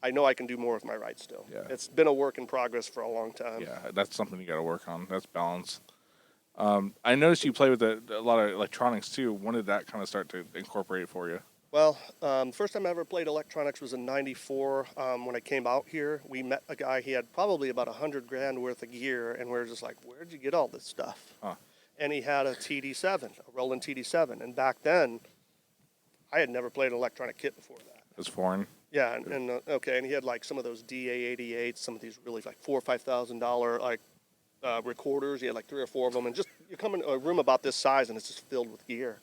I know I can do more with my right still. Yeah. It's been a work in progress for a long time. Yeah, that's something you got to work on. That's balance. I noticed you play with a lot of electronics too. When did that kind of start to incorporate it for you? Well, first time I ever played electronics was in '94 when I came out here. We met a guy, he had probably about $100,000 worth of gear, and we were just like, where'd you get all this stuff? And he had a TD7, a Roland TD7, and back then, I had never played an electronic kit before that. It was foreign? Yeah, and he had like some of those DA88s, some of these really like $4,000 or $5,000 like recorders. He had like 3 or 4 of them, and just you come in a room about this size and it's just filled with gear.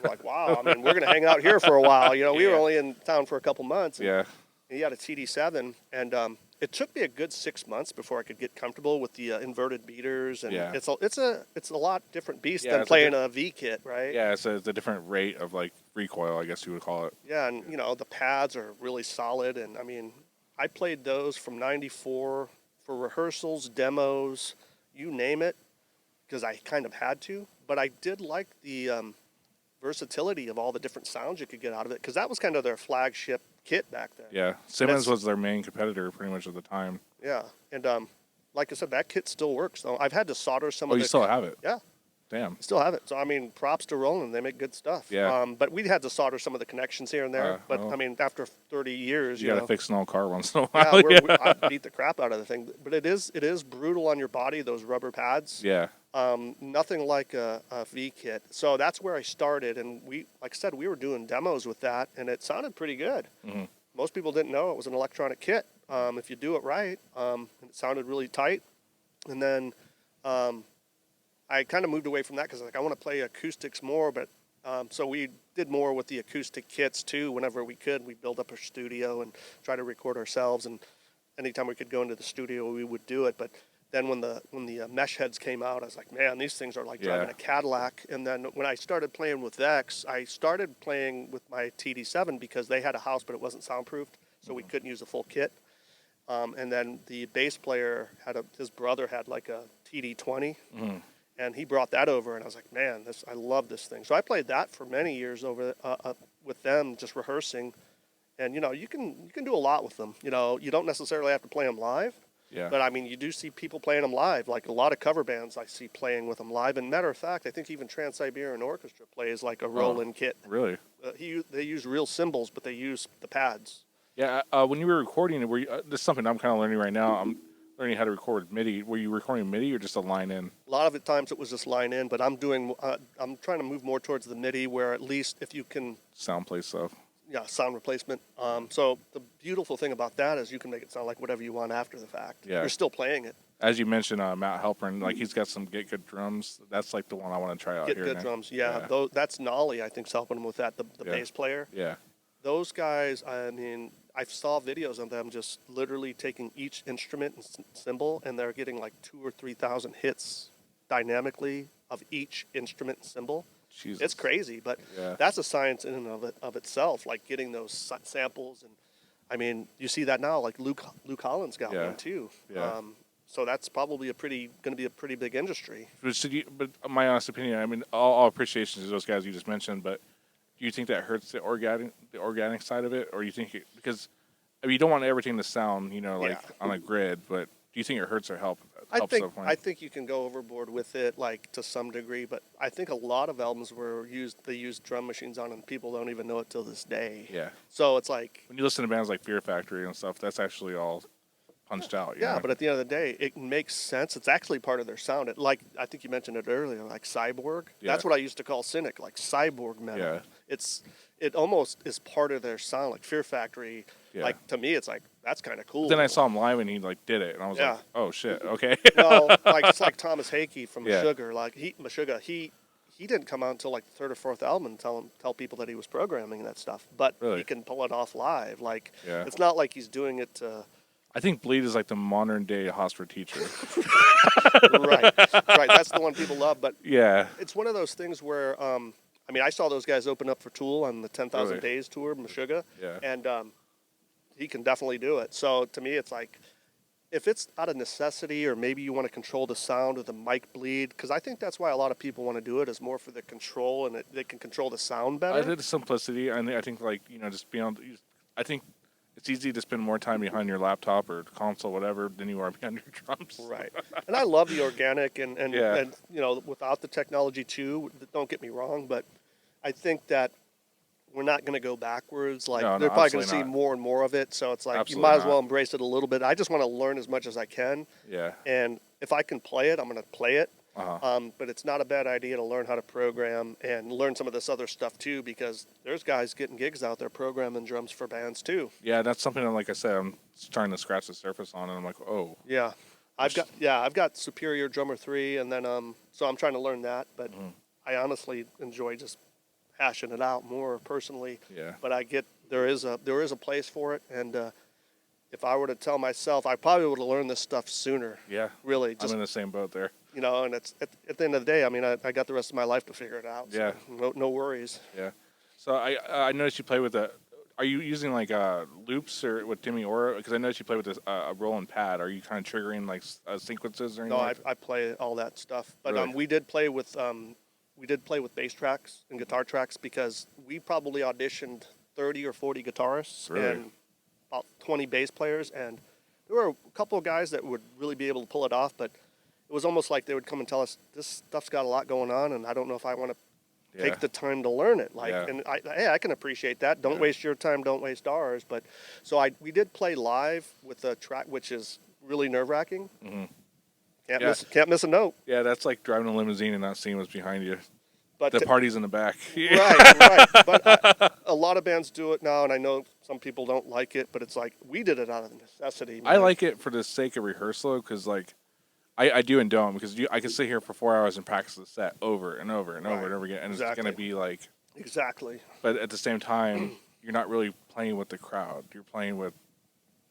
We're like, wow, I mean, we're gonna hang out here for a while. We were only in town for a couple months. And he had a TD7, and it took me a good 6 months before I could get comfortable with the inverted beaters, and it's a lot different beast than playing a V kit, right? Yeah, it's a different rate of like recoil, I guess you would call it. Yeah, and the pads are really solid, and I mean, I played those from '94 for rehearsals, demos, you name it, because I kind of had to. But I did like the versatility of all the different sounds you could get out of it, because that was kind of their flagship kit back then. Yeah, Simmons was their main competitor pretty much at the time. Yeah, and like I said, that kit still works. So I've had to solder some of the... you still have it? Yeah. Damn. Still have it. So, I mean, props to Roland. They make good stuff. Yeah. But we had to solder some of the connections here and there. But, I mean, after 30 years, you got to fix an old car once in a while. I beat the crap out of the thing. But it is brutal on your body, those rubber pads. Yeah. Nothing like a V kit. So that's where I started. And like I said, we were doing demos with that, and it sounded pretty good. Mm-hmm. Most people didn't know it was an electronic kit. If you do it right, it sounded really tight. And then I kind of moved away from that because I want to play acoustics more, but so we did more with the acoustic kits too. Whenever we could, we build up a studio and try to record ourselves, and anytime we could go into the studio, we would do it. But then when the mesh heads came out, I was like, man, these things are like driving a Cadillac. And then when I started playing with Vex, I started playing with my TD7 because they had a house, but it wasn't soundproofed, so we couldn't use a full kit. And then the bass player his brother had like a TD20, and he brought that over, and I was like, man, I love this thing. So I played that for many years over with them, just rehearsing. And you can do a lot with them. You don't necessarily have to play them live. Yeah. But I mean, you do see people playing them live, like a lot of cover bands I see playing with them live. And matter of fact, I think even Trans-Siberian Orchestra plays like a roll-in kit. Really? They use real cymbals, but they use the pads. Yeah. When you were recording, this is something I'm kind of learning right now. I'm learning how to record with MIDI. Were you recording MIDI or just a line in? A lot of the times it was just line in, but I'm trying to move more towards the MIDI, where at least if you can Sound play stuff. Yeah, sound replacement. So the beautiful thing about that is you can make it sound like whatever you want after the fact. Yeah. You're still playing it. As you mentioned, Matt Halpern, like he's got some Get Good drums. That's like the one I want to try out Get here. Good now. drums, yeah. That's Nolly, I think, is helping him with that, the bass player. Yeah. Those guys, I mean, I saw videos of them just literally taking each instrument and cymbal, and they're getting like 2,000 or 3,000 hits dynamically of each instrument and cymbal. Jesus. It's crazy, but that's a science in and of itself, like getting those samples. And I mean, you see that now, like Luke Collins got one too. Yeah. So that's probably going to be a pretty big industry. But my honest opinion, I mean, all appreciation to those guys you just mentioned, but do you think that hurts the organic side of it, or you think because I mean, you don't want everything to sound, like on a grid, but do you think it hurts or helps? I think you can go overboard with it, like to some degree, but I think a lot of albums they used drum machines on, and people don't even know it till this day. Yeah. So it's like when you listen to bands like Fear Factory and stuff, that's actually all punched out. Yeah, but at the end of the day, it makes sense. It's actually part of their sound. Like I think you mentioned it earlier, like Cyborg. Yeah. That's what I used to call Cynic, like Cyborg metal. Yeah. It almost is part of their sound, like Fear Factory. Yeah. Like to me, it's like that's kind of cool. But then I saw him live and he like did it, and I was like, oh shit, okay. Well, like it's like Thomas Hakey from Meshuggah. Like Meshuggah, he didn't come out until like the third or fourth album and tell people that he was programming that stuff. But he can pull it off live. Like it's not like he's doing it to. I think Bleed is like the modern day Hosper teacher. Right. That's the one people love. But it's one of those things where, I mean, I saw those guys open up for Tool on the 10,000 Days tour, Meshuggah, and he can definitely do it. So to me, it's like, if it's out of necessity, or maybe you want to control the sound of the mic bleed, because I think that's why a lot of people want to do it, is more for the control, and they can control the sound better. I did the simplicity, and I think like just beyond. I think it's easy to spend more time behind your laptop or console, whatever, than you are behind your drums. Right. And I love the organic, and without the technology too. Don't get me wrong, but I think that we're not going to go backwards. Like they're probably going to see more and more of it. So it's like you might as well embrace it a little bit. I just want to learn as much as I can. Yeah. And if I can play it, I'm going to play it. But it's not a bad idea to learn how to program and learn some of this other stuff too, because there's guys getting gigs out there programming drums for bands too. Yeah, that's something that, like I said, I'm starting to scratch the surface on, and I'm like, oh. Yeah. I've got Superior Drummer 3, and then so I'm trying to learn that, but I honestly enjoy just hashing it out more personally. Yeah. But I get there is a place for it, and if I were to tell myself, I probably would have learned this stuff sooner. Yeah. Really. I'm in the same boat there. And it's at the end of the day, I mean, I got the rest of my life to figure it out. So no worries. Yeah. So I noticed you play with are you using like loops or with DemiAura? Because I noticed you play with a roll and pad. Are you kind of triggering like sequences or anything? No, I play all that stuff. But really? we did play with bass tracks and guitar tracks, because we probably auditioned 30 or 40 guitarists and about 20 bass players, and there were a couple of guys that would really be able to pull it off, but it was almost like they would come and tell us, this stuff's got a lot going on, and I don't know if I want to take the time to learn it. And I can appreciate that. Don't waste your time, don't waste ours. But so we did play live with a track, which is really nerve-wracking. Mm-hmm. Can't miss a note. Yeah, that's like driving a limousine and not seeing what's behind you. But the party's in the back. Right. But a lot of bands do it now, and I know some people don't like it, but it's like we did it out of necessity. Man. I like it for the sake of rehearsal, because like I do and don't, because I can sit here for 4 hours and practice the set over and over and over and over again, and it's going to be like exactly. But at the same time, you're not really playing with the crowd. You're playing with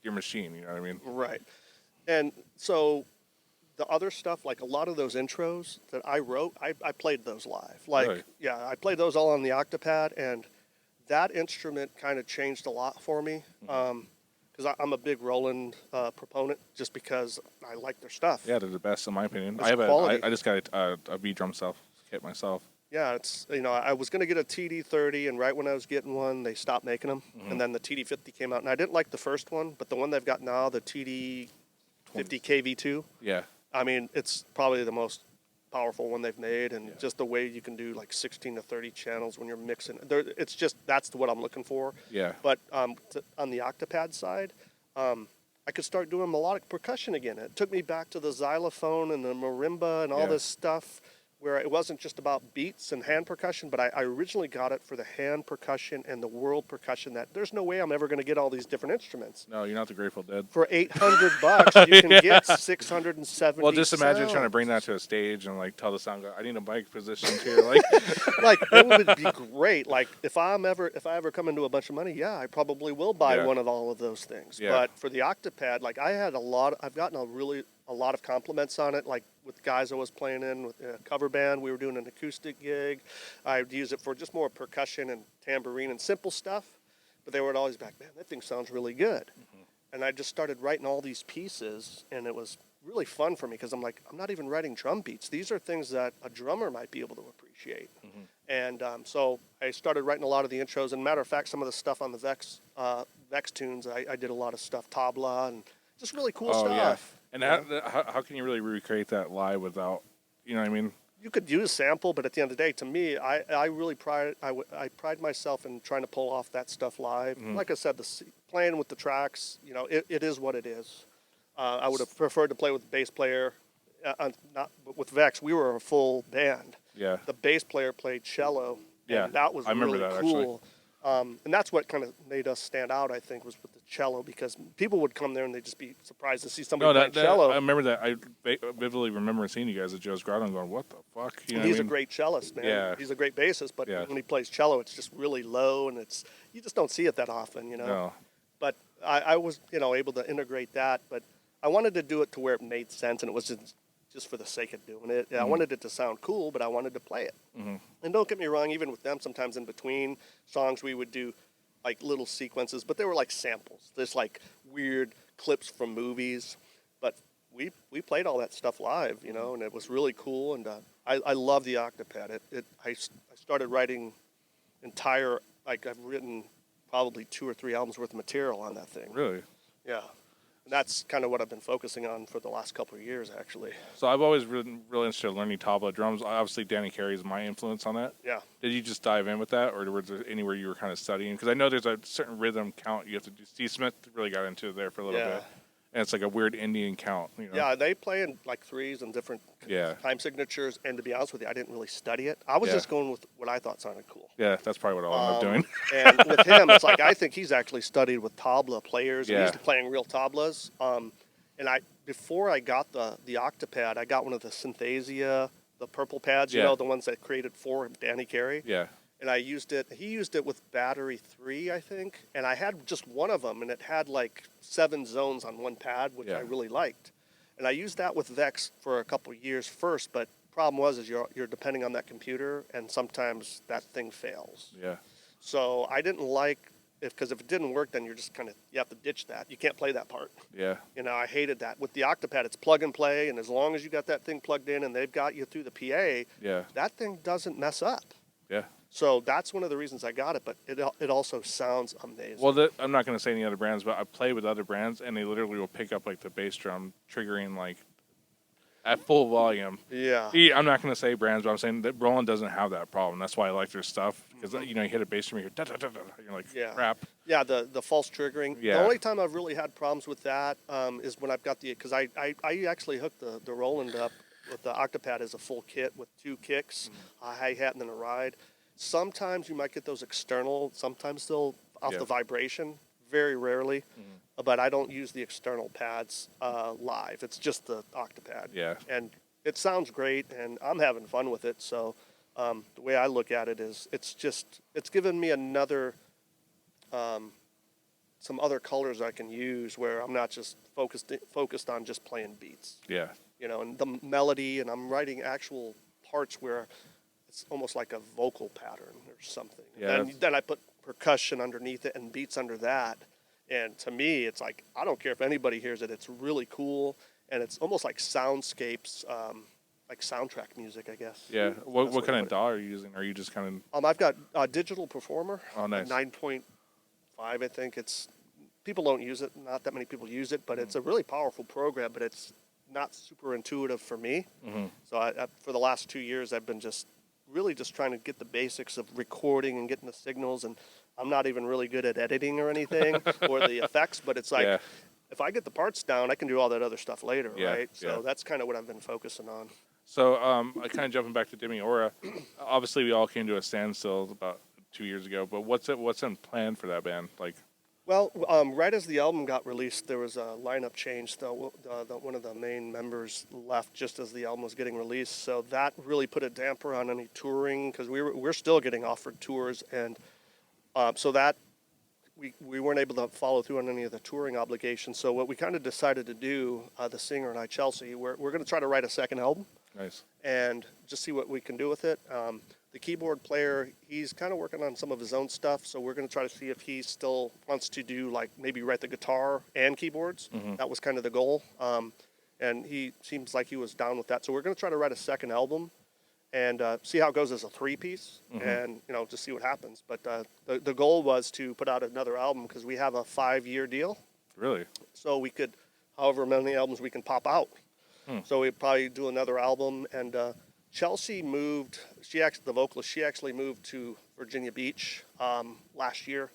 your machine. You know what I mean? Right. And so the other stuff, like a lot of those intros that I wrote, I played those live. Like, Really? yeah, I played those all on the Octopad, and that instrument kind of changed a lot for me. Because I'm a big Roland proponent, just because I like their stuff. Yeah, they're the best in my opinion. It's I have quality. I just got a V drum kit myself. Yeah, it's, I was going to get a TD30, and right when I was getting one, they stopped making them. And then the TD50 came out, and I didn't like the first one, but the one they've got now, the TD50 KV2, Yeah. I mean, it's probably the most powerful one they've made, and just the way you can do like 16 to 30 channels when you're mixing. It's just, that's what I'm looking for. Yeah. But on the Octopad side, I could start doing melodic percussion again. It took me back to the xylophone and the marimba and all this stuff, where it wasn't just about beats and hand percussion, but I originally got it for the hand percussion and the world percussion. That there's no way I'm ever going to get all these different instruments. No, you're not the Grateful Dead. For $800, you can get 670. Well, just imagine sounds. trying to bring that to a stage and like tell the sound guy, I need a mic position here. Like, Like, it would be great. Like, if I ever come into a bunch of money, yeah, I probably will buy one of all of those things. Yeah. But for the Octopad, like, I've gotten a lot of compliments on it. Like with guys I was playing in with a cover band, we were doing an acoustic gig. I'd use it for just more percussion and tambourine and simple stuff. But they would always be like, man, that thing sounds really good. And I just started writing all these pieces, and it was really fun for me because I'm like, I'm not even writing drum beats. These are things that a drummer might be able to appreciate. And so I started writing a lot of the intros. And matter of fact, some of the stuff on the Vex tunes, I did a lot of stuff, tabla, and just really cool stuff. Yeah. And how can you really recreate that live without, you know what I mean? You could use a sample, but at the end of the day, to me, I really pride myself in trying to pull off that stuff live. Like I said, playing with the tracks, it is what it is. I would have preferred to play with the bass player. Not with Vex, we were a full band. Yeah. The bass player played cello. Yeah, And that was I remember really that, cool. And that's what kind of made us stand out, I think, was with the cello, because people would come there and they'd just be surprised to see somebody playing cello. I remember that. I vividly remember seeing you guys at Joe's Grotto and going, what the fuck? You know He's what I a mean? great cellist, man. Yeah. He's a great bassist, but Yeah. when he plays cello, it's just really low, and you just don't see it that often, No. But I was, able to integrate that, but I wanted to do it to where it made sense, and it wasn't just for the sake of doing it. I wanted it to sound cool, but I wanted to play it. And don't get me wrong, even with them, sometimes in between songs we would do like little sequences, but they were like samples. There's like weird clips from movies, but we played all that stuff live, and it was really cool. And I love the Octopad. I started writing I've written probably 2 or 3 albums worth of material on that thing. Really? Yeah. And that's kind of what I've been focusing on for the last couple of years, actually. So I've always been really interested in learning tabla drums. Obviously, Danny Carey is my influence on that. Yeah. Did you just dive in with that, or was there anywhere you were kind of studying? Because I know there's a certain rhythm count you have to do. Steve Smith really got into it there for a little bit. And it's like a weird Indian count. Yeah, they play in like threes and different time signatures. And to be honest with you, I didn't really study it. I was just going with what I thought sounded cool. Yeah, that's probably what I'll end up doing. And with him, it's like I think he's actually studied with tabla players. Yeah. He's playing real tablas. And before I got the Octopad, I got one of the Synthesia, the purple pads, the ones that created for Danny Carey. Yeah. And I used it. He used it with battery 3, I think. And I had just one of them, and it had like 7 zones on one pad, which I really liked. And I used that with Vex for a couple of years first, but problem is you're depending on that computer, and sometimes that thing fails. Yeah. So I didn't like, because if it didn't work, then you're just you have to ditch that. You can't play that part. Yeah. I hated that. With the Octopad, it's plug and play, and as long as you got that thing plugged in and they've got you through the PA, that thing doesn't mess up. Yeah. So that's one of the reasons I got it, but it also sounds amazing. Well, I'm not going to say any other brands, but I play with other brands, and they literally will pick up like the bass drum, triggering like at full volume. Yeah. I'm not going to say brands, but I'm saying that Roland doesn't have that problem. That's why I like their stuff, because you hit a bass drum, you hear you're like, crap. Yeah, the false triggering. Yeah. The only time I've really had problems with that is when I've got because I actually hooked the Roland up with the Octopad as a full kit with 2 kicks, a hi-hat, and then a ride. Sometimes you might get those external, sometimes they'll off the vibration, very rarely. But I don't use the external pads live. It's just the Octopad. Yeah. And it sounds great, and I'm having fun with it. So the way I look at it is it's given me another, some other colors I can use where I'm not just focused on just playing beats. Yeah. and the melody, and I'm writing actual parts where it's almost like a vocal pattern or something. Yeah. Then I put percussion underneath it and beats under that. And to me, it's like, I don't care if anybody hears it. It's really cool. And it's almost like soundscapes, like soundtrack music, I guess. Yeah. What kind of DAW are you using? Are you just kind of... I've got a Digital Performer. Oh, nice. 9.5, I think. People don't use it. Not that many people use it, but it's a really powerful program, but it's not super intuitive for me. Mm-hmm. So for the last 2 years, I've been really just trying to get the basics of recording and getting the signals, and I'm not even really good at editing or anything or the effects, but it's like, if I get the parts down, I can do all that other stuff later, right? So that's kind of what I've been focusing on. So I kind of jumping back to DemiAura, obviously we all came to a standstill about 2 years ago, but what's in plan for that band? Like, well, right as the album got released, there was a lineup change. One of the main members left just as the album was getting released, so that really put a damper on any touring, because we're still getting offered tours, and so that we weren't able to follow through on any of the touring obligations. So what we kind of decided to do, the singer and I, Chelsea, we're going to try to write a second album. Nice. And just see what we can do with it. The keyboard player, he's kind of working on some of his own stuff, so we're going to try to see if he still wants to do, like, maybe write the guitar and keyboards. Mm-hmm. That was kind of the goal. And he seems like he was down with that. So we're going to try to write a second album and see how it goes as a three-piece, and, just see what happens. But the goal was to put out another album, because we have a 5-year deal. Really? So we could, however many albums we can pop out. So we'd probably do another album. And Chelsea moved, the vocalist, she actually moved to Virginia Beach last year.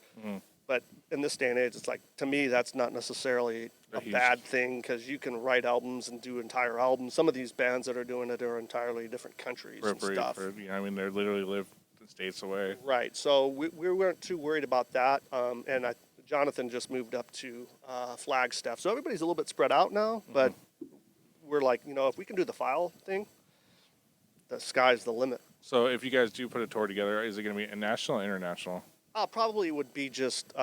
But in this day and age, it's like, to me, that's not necessarily a bad thing, because you can write albums and do entire albums. Some of these bands that are doing it are entirely different countries and stuff. I mean, they literally live states away. Right. So we weren't too worried about that. And Jonathan just moved up to Flagstaff. So everybody's a little bit spread out now, but we're like, if we can do the file thing, the sky's the limit. So if you guys do put a tour together, is it going to be national or international? Probably would be just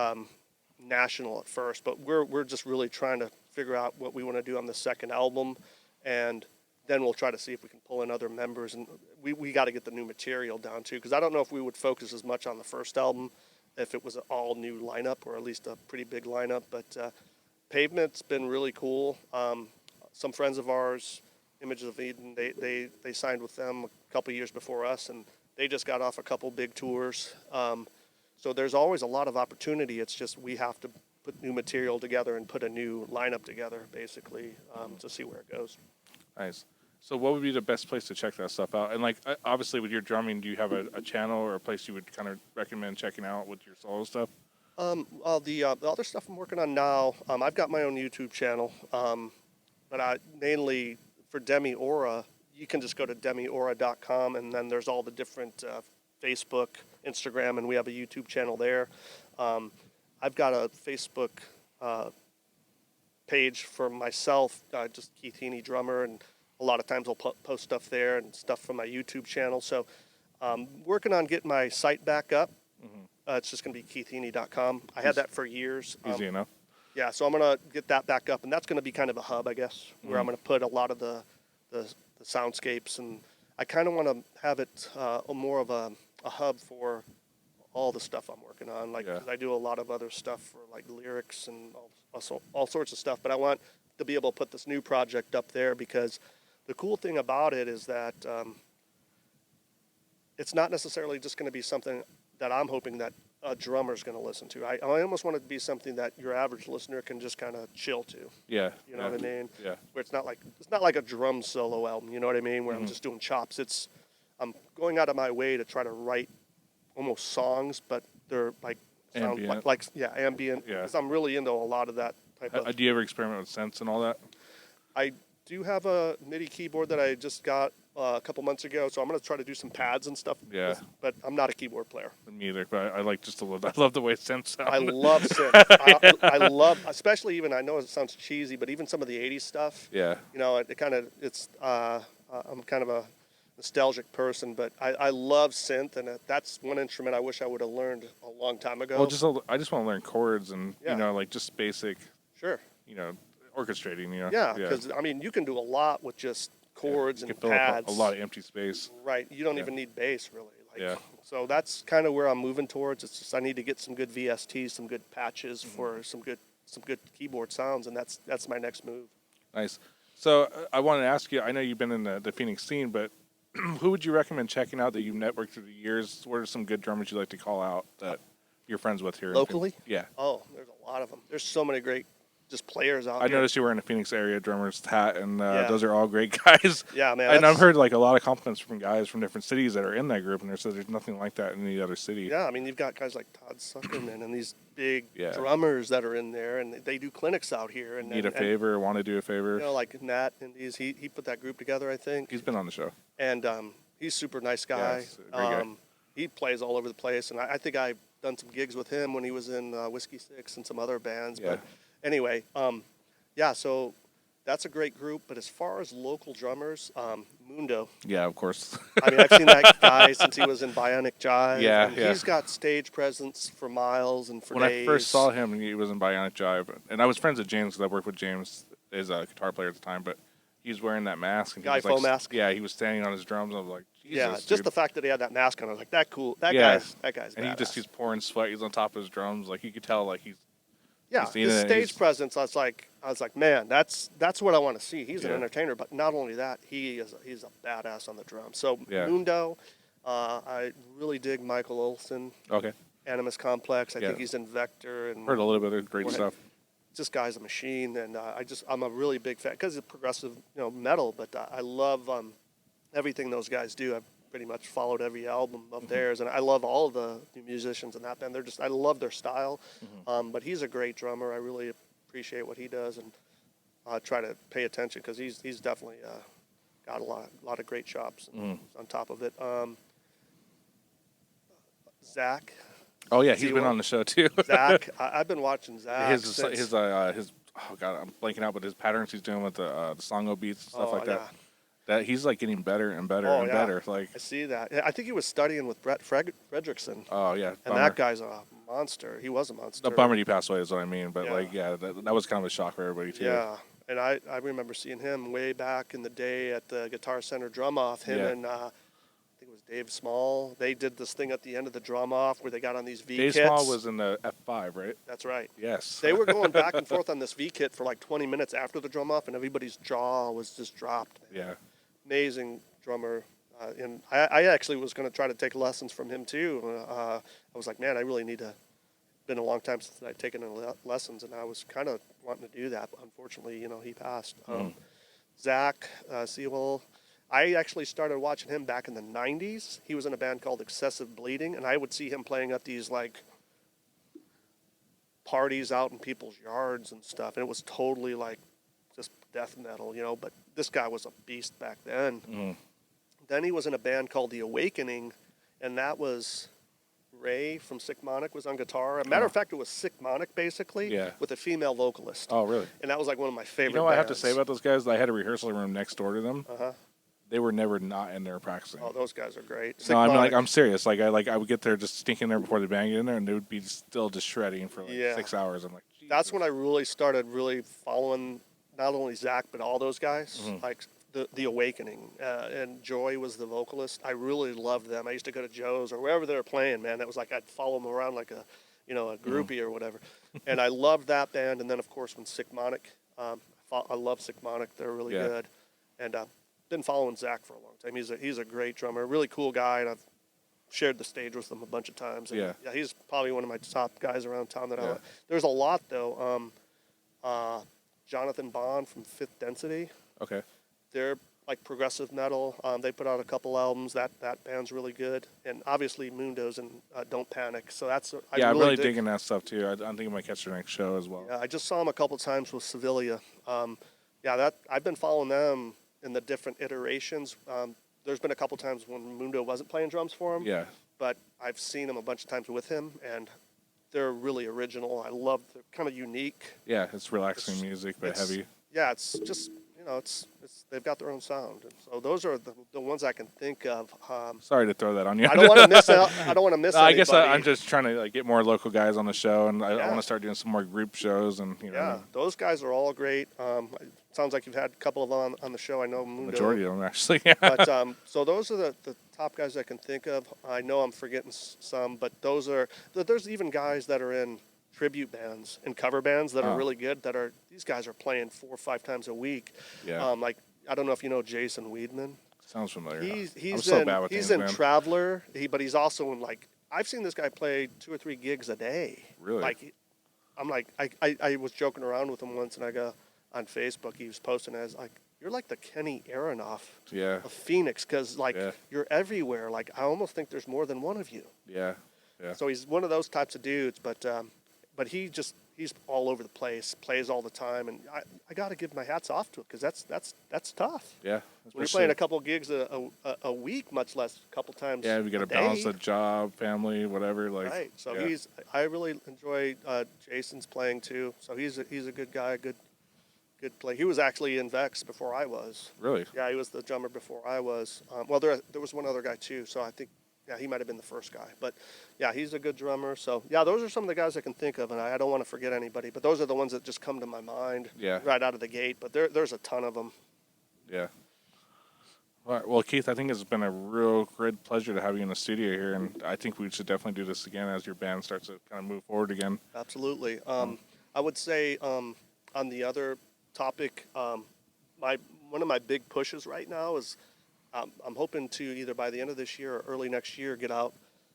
national at first, but we're just really trying to figure out what we want to do on the second album, and then we'll try to see if we can pull in other members, and we got to get the new material down too, because I don't know if we would focus as much on the first album if it was an all new lineup, or at least a pretty big lineup. But Pavement's been really cool. Some friends of ours, Images of Eden, they signed with them a couple years before us, and they just got off a couple big tours. So there's always a lot of opportunity. It's just we have to put new material together and put a new lineup together, basically, to see where it goes. Nice. So what would be the best place to check that stuff out? And, like, obviously with your drumming, do you have a channel or a place you would kind of recommend checking out with your solo stuff? The other stuff I'm working on now, I've got my own YouTube channel, but mainly for DemiAura, you can just go to DemiAura.com, and then there's all the different Facebook, Instagram, and we have a YouTube channel there. I've got a Facebook page for myself, just Keith Heaney Drummer, and a lot of times I'll post stuff there and stuff from my YouTube channel. So working on getting my site back up. It's just going to be KeithHeaney.com. I had that for years. Easy enough. Yeah, so I'm going to get that back up, and that's going to be kind of a hub, I guess, where I'm going to put a lot of the soundscapes, and I kind of want to have it more of a hub for all the stuff I'm working on, like, because I do a lot of other stuff for, like, lyrics and all sorts of stuff, but I want to be able to put this new project up there, because the cool thing about it is that it's not necessarily just going to be something that I'm hoping that a drummer's going to listen to. I almost want it to be something that your average listener can just kind of chill to. Yeah. You know what I mean? Yeah. Where it's not like a drum solo album, you know what I mean? Where I'm just doing chops. I'm going out of my way to try to write almost songs, but they're like sound ambient. Ambient. Yeah. Because I'm really into a lot of that type of. Do you ever experiment with synths and all that? I do have a MIDI keyboard that I just got a couple months ago, so I'm going to try to do some pads and stuff. Yeah. But I'm not a keyboard player. Me either, but I like just a little. I love the way synths sound. I love synth. I love, especially even, I know it sounds cheesy, but even some of the 80s stuff. Yeah. You know, I'm kind of a nostalgic person, but I love synth, and that's one instrument I wish I would have learned a long time ago. Well, I just want to learn chords and, like just basic. Sure. orchestrating, Yeah, because I mean, you can do a lot with just chords You and can fill up pads. a lot of empty space. Right. You don't Yeah. even need bass really. Like, Yeah. So that's kind of where I'm moving towards. It's just I need to get some good VSTs, some good patches for some good keyboard sounds, and that's my next move. Nice. So I wanted to ask you. I know you've been in the Phoenix scene, but who would you recommend checking out that you've networked through the years? What are some good drummers you'd like to call out that you're friends with here? Locally? Yeah. Oh, there's a lot of them. There's so many great just players out I here. noticed you were in a Phoenix area drummer's hat, and Yeah. those are all great guys. Yeah, man. And I've heard like a lot of compliments from guys from different cities that are in that group, and they said there's nothing like that in any other city. Yeah, I mean, you've got guys like Todd Suckerman and these big Yeah. drummers that are in there, and they do clinics out here. And Need a favor, want to do a favor. You know, like Nat and he put that group together, I think. He's been on the show. And he's a super nice guy. he's a great guy. He plays all over the place, and I think I've done some gigs with him when he was in Whiskey Six and some other bands. Yeah. But anyway, yeah, so that's a great group. But as far as local drummers, Mundo. Yeah, of course. I mean, I've seen that guy since he was in Bionic Jive. Yeah, and yeah. He's got stage presence for miles and for When days. I first saw him, he was in Bionic Jive, and I was friends with James because I worked with James as a guitar player at the time. But he was wearing that mask, and he Guy was like, faux mask? Yeah, he was standing on his drums. And I was like, Jesus, Yeah, just dude. the fact that he had that mask on, I was like, that cool. That Yeah. guy's And badass. he's pouring sweat. He's on top of his drums. Like you could tell, like he's Yeah, seen his it, and stage he's- presence. I was like, man, that's what I want to see. He's an Yeah. entertainer, but not only that, he's a badass on the drums. So Yeah. Mundo, I really dig Michael Olson, okay. Animus Complex. I Yeah. think he's in Vector and Heard a little bit of great Warhead. stuff. This guy's a machine, and I'm a really big fan because it's progressive, metal. But I love everything those guys do. I've pretty much followed every album of theirs, and I love all of the new musicians in that band. I love their style. But he's a great drummer. I really appreciate what he does, and I try to pay attention because he's definitely got a lot of great chops on top of it. Zach. Oh yeah, he's been Seawell. on the show too. Zach, I've been watching Zach. his since- oh god, I'm blanking out, but his patterns he's doing with the songo beats and stuff like that. yeah. That he's like getting better and better Oh, and yeah. better. Like I see that. Yeah, I think he was studying with Brett Fredrickson, oh yeah, and bummer. that guy's a monster. He was a monster. The bummer he passed away is what I mean. But Yeah. like yeah, that was kind of a shock for everybody too. Yeah, and I remember seeing him way back in the day at the Guitar Center drum off. Him Yeah. and I think it was Dave Small. They did this thing at the end of the drum off where they got on these V Dave kits. Small was in the F5, right? That's right. Yes. They were going back and forth on this V kit for like 20 minutes after the drum off, and everybody's jaw was just dropped. Man. yeah. Amazing drummer. And I actually was going to try to take lessons from him too. I was like, man, I really need to. Been a long time since I'd taken any lessons, and I was kind of wanting to do that. But unfortunately, he passed. Zach Seawell. I actually started watching him back in the 90s. He was in a band called Excessive Bleeding, and I would see him playing at these like parties out in people's yards and stuff, and it was totally like just death metal, But this guy was a beast back then. Then he was in a band called The Awakening, and that was Ray from Sick Monic was on guitar. As a matter of fact, it was Sick Monic basically, Yeah. with a female vocalist. Oh really? And that was like one of my favorite. You know what I have to bands. say about those guys? I had a rehearsal room next door to them. Uh-huh. They were never not in there practicing. Oh, those guys are great. No, I mean, Monic. I'm serious. I would get there just sneak in there before the band get in there, and they would be still just shredding for like Yeah. 6 hours. I'm like, That's when I really started following not only Zach but all those guys, like the Awakening. And Joy was the vocalist. I really loved them. I used to go to Joe's or wherever they were playing. Man, that was like I'd follow them around like a groupie or whatever. And I loved that band. And then of course when Sick Monic, I love Sick Monic. They're really Yeah. good. And been following Zach for a long time. He's a great drummer, really cool guy, and I've shared the stage with him a bunch of times. And Yeah. he's probably one of my top guys around town that I Yeah. like. There's a lot though. Jonathan Bond from Fifth Density. okay. They're like progressive metal. They put out a couple albums. That band's really good. And obviously Mundo's and Don't Panic. So that's Yeah, I'm really dig. digging that stuff too. I'm thinking I might catch their next show as well. Yeah, I just saw him a couple times with Sevilla. I've been following them in the different iterations. There's been a couple times when Mundo wasn't playing drums for him. Yeah. But I've seen them a bunch of times with him, and they're really original. They're kind of unique. Yeah, it's relaxing music, but It's- heavy. Yeah, it's just it's they've got their own sound. And so those are the ones I can think of. Sorry to throw that on you. I don't want to miss out. I don't want to miss No, I anybody. guess I'm just trying to like get more local guys on the show, and I want to start doing some more group shows, and Yeah, those guys are all great. It sounds like you've had a couple of them on the show. I know Mundo. Majority of them actually. But so those are the top guys I can think of. I know I'm forgetting some, but there's even guys that are in tribute bands and cover bands that are really good. These guys are playing 4 or 5 times a week. Yeah. Like I don't know if you know Jason Weedman. Sounds familiar. He's so bad with he's names, in man. Traveler. But he's also in like I've seen this guy play 2 or 3 gigs a day. Really? Like I'm like I was joking around with him once, and I go on Facebook. He was posting as like, you're like the Kenny Aronoff of Phoenix, because like you're everywhere. Like I almost think there's more than one of you. Yeah. So he's one of those types of dudes, but he's all over the place, plays all the time, and I got to give my hats off to it, because that's tough. Yeah. When you're playing a couple of gigs a week, much less a couple times. Yeah, we got to balance the job, family, whatever. Like. Right. So I really enjoy Jason's playing too. So he's a good guy, good play. He was actually in Vex before I was. Really? Yeah, he was the drummer before I was. Well, there was one other guy too. So I think, he might have been the first guy. But yeah, he's a good drummer. So yeah, those are some of the guys I can think of, and I don't want to forget anybody. But those are the ones that just come to my mind. Right out of the gate. But there's a ton of them. Yeah. All right. Well, Keith, I think it's been a real great pleasure to have you in the studio here, and I think we should definitely do this again as your band starts to kind of move forward again. Absolutely. I would say on the other topic, one of my big pushes right now is I'm hoping to either by the end of this year or early next year get out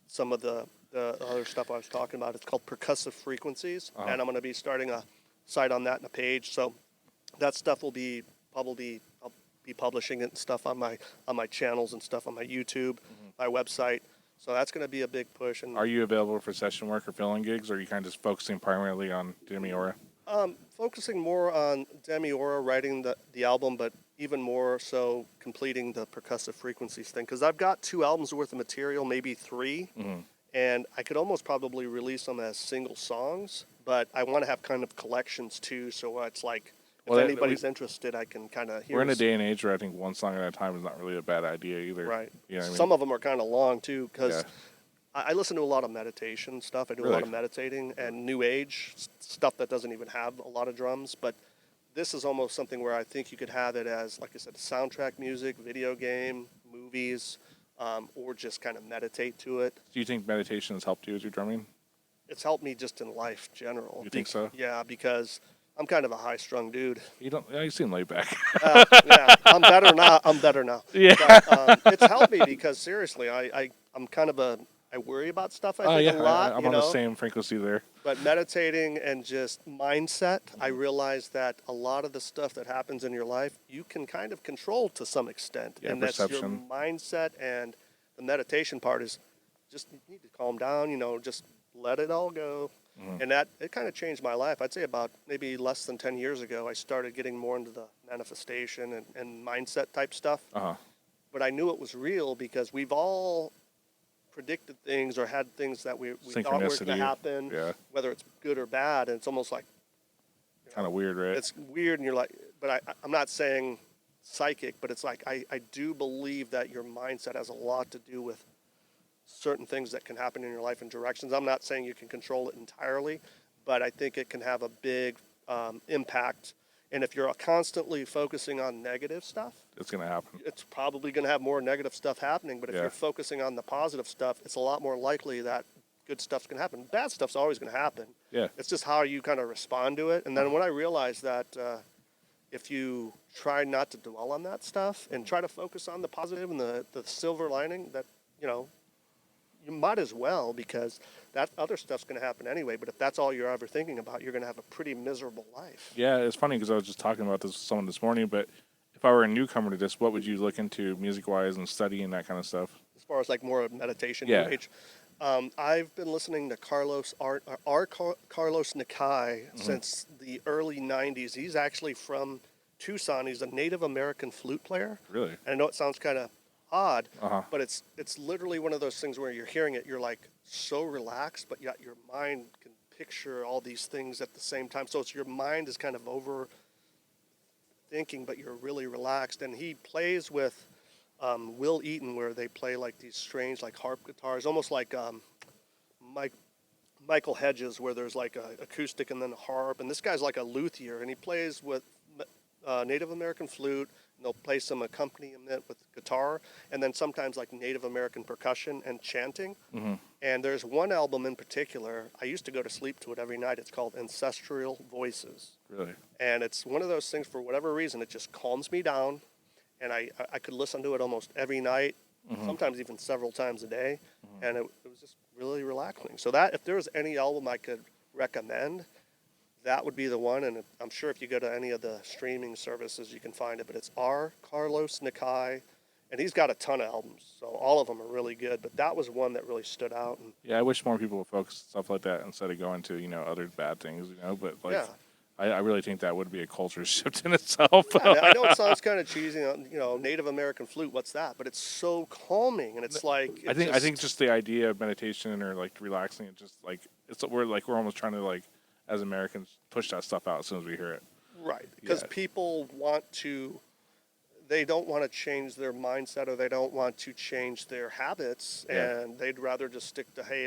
some of the other stuff I was talking about. It's called Percussive Frequencies, and I'm going to be starting a site on that and a page. So that stuff will be I'll be publishing it and stuff on my channels and stuff on my YouTube, my website. So that's going to be a big push. And are you available for session work or filling gigs, or are you kind of just focusing primarily on DemiAura? Focusing more on DemiAura, writing the album, but even more so completing the Percussive Frequencies thing, because I've got 2 albums worth of material, maybe 3, and I could almost probably release them as single songs, but I want to have kind of collections too, so it's like, if anybody's interested, I can kind of hear. We're in a day and age where I think one song at a time is not really a bad idea either. Right. You know what I mean? Some of them are kind of long too, because I listen to a lot of meditation stuff. I do a lot of meditating and new age stuff that doesn't even have a lot of drums. But this is almost something where I think you could have it as, like I said, soundtrack music, video game, movies, or just kind of meditate to it. Do you think meditation has helped you with your drumming? It's helped me just in life general. You think so? Yeah, because I'm kind of a high-strung dude. You seem laid back. Yeah, I'm better now. Yeah. But, it's helped me because seriously, I'm kind of I worry about stuff, I think, a lot. I'm on the same frequency there. But meditating and just mindset, I realize that a lot of the stuff that happens in your life, you can kind of control to some extent. Yeah, and perception. That's your mindset, and the meditation part is just you need to calm down, just let it all go. And it kind of changed my life. I'd say about maybe less than 10 years ago, I started getting more into the manifestation and mindset type stuff. But I knew it was real because we've all predicted things or had things that we thought were going to happen, whether it's good or bad. And it's almost like kind of weird, right? It's weird, and you're like, but I'm not saying psychic, but it's like I do believe that your mindset has a lot to do with certain things that can happen in your life and directions. I'm not saying you can control it entirely, but I think it can have a big impact. And if you're constantly focusing on negative stuff, it's going to happen. It's probably going to have more negative stuff happening. But if you're focusing on the positive stuff, it's a lot more likely that good stuff's going to happen. Bad stuff's always going to happen. Yeah. It's just how you kind of respond to it. And then when I realized that if you try not to dwell on that stuff and try to focus on the positive and the silver lining, that, you might as well, because that other stuff's going to happen anyway. But if that's all you're ever thinking about, you're going to have a pretty miserable life. Yeah, it's funny because I was just talking about this with someone this morning. But if I were a newcomer to this, what would you look into music-wise and studying that kind of stuff? As far as like more meditation, New age, I've been listening to Carlos Nakai since the early 90s. He's actually from Tucson. He's a Native American flute player. Really? And I know it sounds kind of odd, but it's literally one of those things where you're hearing it, you're like so relaxed, but yet your mind can picture all these things at the same time. So it's your mind is kind of thinking, but you're really relaxed. And he plays with Will Eaton, where they play like these strange like harp guitars, almost like Mike, Michael Hedges, where there's like a acoustic and then a harp. And this guy's like a luthier, and he plays with Native American flute. And they'll play some accompaniment with guitar, and then sometimes like Native American percussion and chanting. Mm-hmm. And there's one album in particular, I used to go to sleep to it every night. It's called Ancestral Voices. Really? And it's one of those things, for whatever reason, it just calms me down. And I could listen to it almost every night, sometimes even several times a day. And it was just really relaxing. So that, if there was any album I could recommend, that would be the one. And I'm sure if you go to any of the streaming services, you can find it. But it's R. Carlos Nakai. And he's got a ton of albums, so all of them are really good. But that was one that really stood out. And Yeah, I wish more people would focus on stuff like that instead of going to, other bad things, But, like, yeah. I really think that would be a culture shift in itself. I know it sounds kind of cheesy, Native American flute. What's that? But it's so calming, and it's like I think just the idea of meditation or like relaxing, it just like we're almost trying to, like, as Americans, push that stuff out as soon as we hear it. right, because Yeah. people they don't want to change their mindset, or they don't want to change their habits, Yeah. and they'd rather just stick to, hey,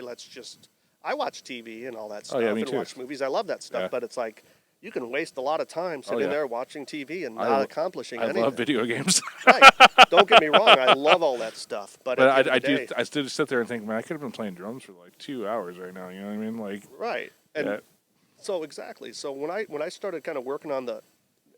I watch TV and all that stuff, Oh, yeah, me and too. watch movies. I love that stuff, Yeah. but it's like you can waste a lot of time sitting yeah. there watching TV and I not lo- accomplishing I anything. love video games. Right. Don't get me wrong, I love all that stuff, but But at the I end of the day, I still sit there and think, man, I could have been playing drums for like 2 hours right now. You know what I mean? Like, right. And yeah. so exactly. So when I started kind of working on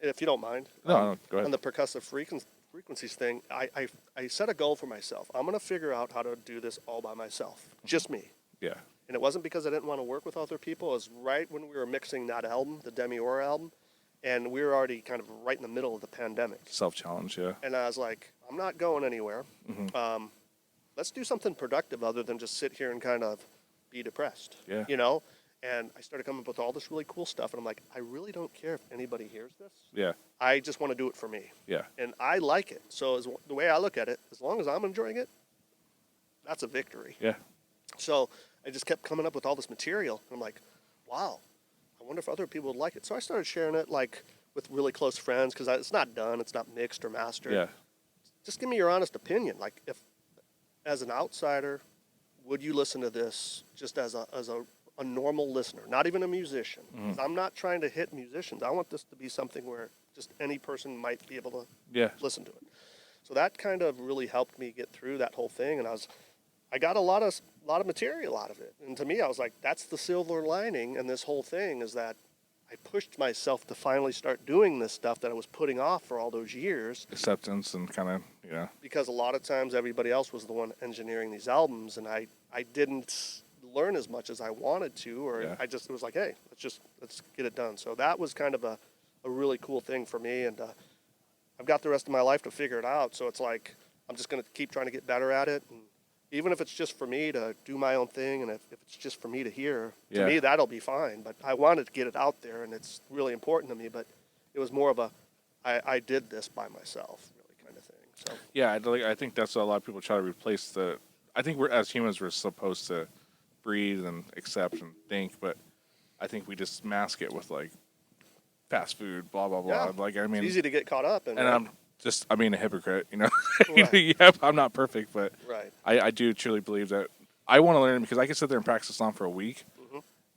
if you don't mind, No, go ahead. on the percussive frequencies thing, I set a goal for myself. I'm going to figure out how to do this all by myself, just me. Yeah. And it wasn't because I didn't want to work with other people. It was right when we were mixing that album, the DemiAura album, and we were already kind of right in the middle of the pandemic. Self-challenge, yeah. And I was like, I'm not going anywhere. Let's do something productive other than just sit here and kind of be depressed. Yeah. And I started coming up with all this really cool stuff. And I'm like, I really don't care if anybody hears this. Yeah. I just want to do it for me. Yeah. And I like it. So the way I look at it, as long as I'm enjoying it, that's a victory. Yeah. So I just kept coming up with all this material. And I'm like, wow, I wonder if other people would like it. So I started sharing it like with really close friends, because it's not done. It's not mixed or mastered. Yeah. Just give me your honest opinion. Like, if as an outsider, would you listen to this just as a normal listener, not even a musician? 'Cause I'm not trying to hit musicians. I want this to be something where just any person might be able to Yeah. listen to it. So that kind of really helped me get through that whole thing, and I got a lot of material out of it. And to me, I was like, that's the silver lining in this whole thing, is that I pushed myself to finally start doing this stuff that I was putting off for all those years, Acceptance and kind of, because a lot of times everybody else was the one engineering these albums, and I didn't learn as much as I wanted to, or Yeah. it was like, hey, let's get it done. So that was kind of a really cool thing for me, and I've got the rest of my life to figure it out. So it's like, I'm just going to keep trying to get better at it, and even if it's just for me to do my own thing, and if it's just for me to hear, Yeah. to me, that'll be fine. But I wanted to get it out there, and it's really important to me. But it was more of I did this by myself, really kind of thing. So Yeah, I think that's what a lot of people try to replace I think as humans, we're supposed to breathe and accept and think, but I think we just mask it with, like, fast food, blah, blah, blah. Yeah. Like, I mean, it's easy to get caught up in. and right? I'm a hypocrite, Right. Yep, I'm not perfect, but Right. I do truly believe that I want to learn, because I can sit there and practice on for a week,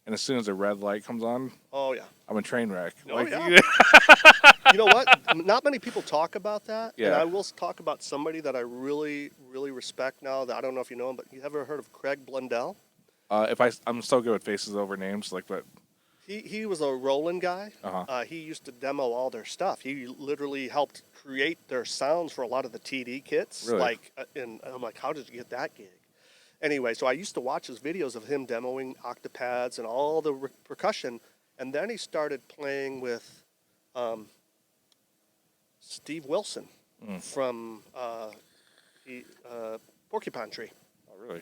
and as soon as the red light comes on, Oh yeah. I'm a train wreck. Oh, Like, yeah. You know what? Not many people talk about that. And Yeah. I will talk about somebody that I really, really respect now. That I don't know if you know him, but you ever heard of Craig Blundell? I'm so good with faces over names, like, but He was a Roland guy. Uh-huh. He used to demo all their stuff. He literally helped create their sounds for a lot of the TD kits. Really? And I'm like, how did you get that gig? Anyway, so I used to watch his videos of him demoing octopads and all the percussion, and then he started playing with Steve Wilson from Porcupine Tree. oh, really?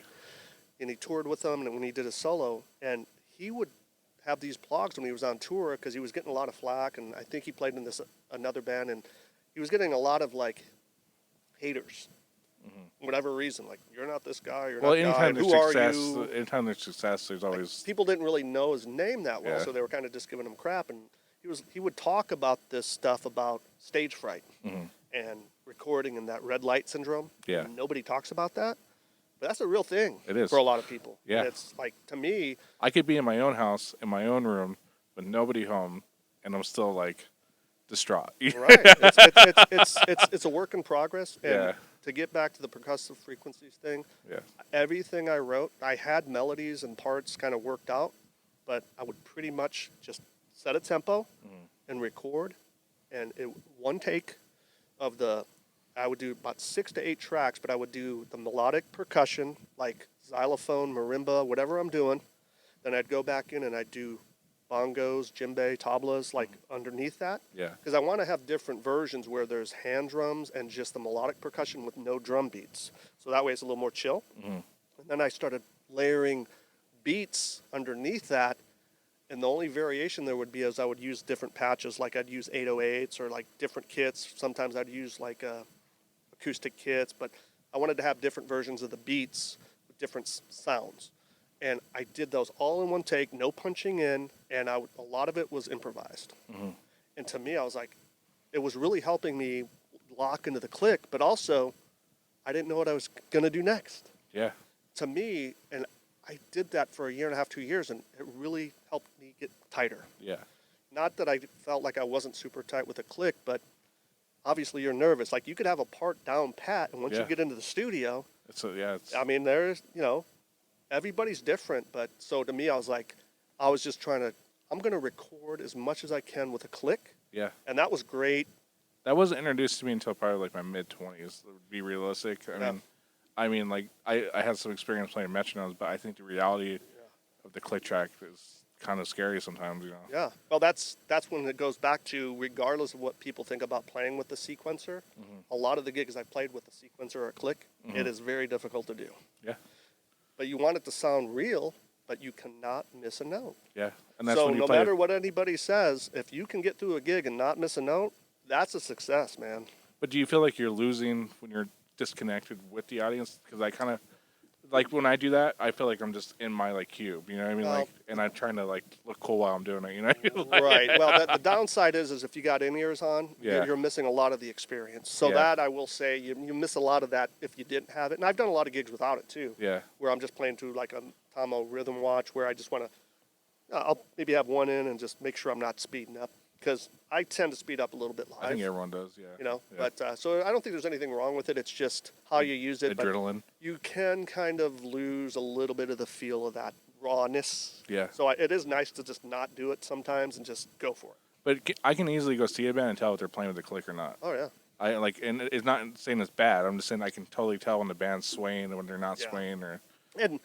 And he toured with them, and when he did a solo, and he would have these blogs when he was on tour, because he was getting a lot of flack, and I think he played in another band, and he was getting a lot of, like, haters, whatever reason, like, you're not this guy, you're Well, not anytime guy, there's who are success, you? there's always People didn't really know his name that well, Yeah. so they were kind of just giving him crap, and he would talk about this stuff about stage fright Mm-hmm. and recording and that red light syndrome. Yeah. And nobody talks about that, but that's a real thing. It is. For a lot of people. Yeah. And it's like, to me, I could be in my own house, in my own room, with nobody home, and I'm still like distraught. right? It's a work in progress. And Yeah. to get back to the percussive frequencies thing, Yeah. everything I wrote, I had melodies and parts kind of worked out, but I would pretty much just set a tempo and record, and one take of I would do about 6 to 8 tracks, but I would do the melodic percussion, like xylophone, marimba, whatever I'm doing. Then I'd go back in and I'd do bongos, djembe, tablas, like underneath that. Yeah. Because I want to have different versions where there's hand drums and just the melodic percussion with no drum beats. So that way it's a little more chill. Mm-hmm. And then I started layering beats underneath that. And the only variation there would be is I would use different patches, like I'd use 808s or like different kits. Sometimes I'd use like acoustic kits, but I wanted to have different versions of the beats with different sounds. And I did those all in one take, no punching in, and a lot of it was improvised. Mm-hmm. And to me, I was like, it was really helping me lock into the click, but also I didn't know what I was going to do next. Yeah. To me, and I did that for a year and a half, 2 years, and it really helped me get tighter. Yeah. Not that I felt like I wasn't super tight with a click, but obviously you're nervous. Like you could have a part down pat, and once you get into the studio, I mean, there's, everybody's different. But so to me, I was like, I was just I'm going to record as much as I can with a click. Yeah. And that was great. That wasn't introduced to me until probably like my mid-20s, to be realistic. I mean, like, I had some experience playing metronomes, but I think the reality of the click track is kind of scary sometimes, Yeah. Well, that's when it goes back to, regardless of what people think about playing with the sequencer, a lot of the gigs I played with a sequencer or a click, it is very difficult to do. Yeah. But you want it to sound real, but you cannot miss a note. Yeah. And that's So when you no play matter what anybody says, if you can get through a gig and not miss a note, that's a success, man. But do you feel like you're losing when you're disconnected with the audience? Because I kind of, like, when I do that, I feel like I'm just in my, like, cube, you know what I mean? Well, and I'm trying to, like, look cool while I'm doing it, you know? Right. Well, the downside is if you got in-ears on, Yeah. you're missing a lot of the experience. So Yeah. that, I will say, you miss a lot of that if you didn't have it. And I've done a lot of gigs without it, too. Yeah. Where I'm just playing to, like, a Tomo rhythm watch, where I just want to, I'll maybe have one in and just make sure I'm not speeding up. Because I tend to speed up a little bit live. I think everyone does, yeah. Yeah. Yeah. So I don't think there's anything wrong with it. It's just how you use it. Adrenaline. But you can kind of lose a little bit of the feel of that rawness. Yeah. So it is nice to just not do it sometimes and just go for it. But I can easily go see a band and tell if they're playing with the click or not. Oh, yeah. And it's not saying it's bad. I'm just saying I can totally tell when the band's swaying and when they're not Yeah. swaying. And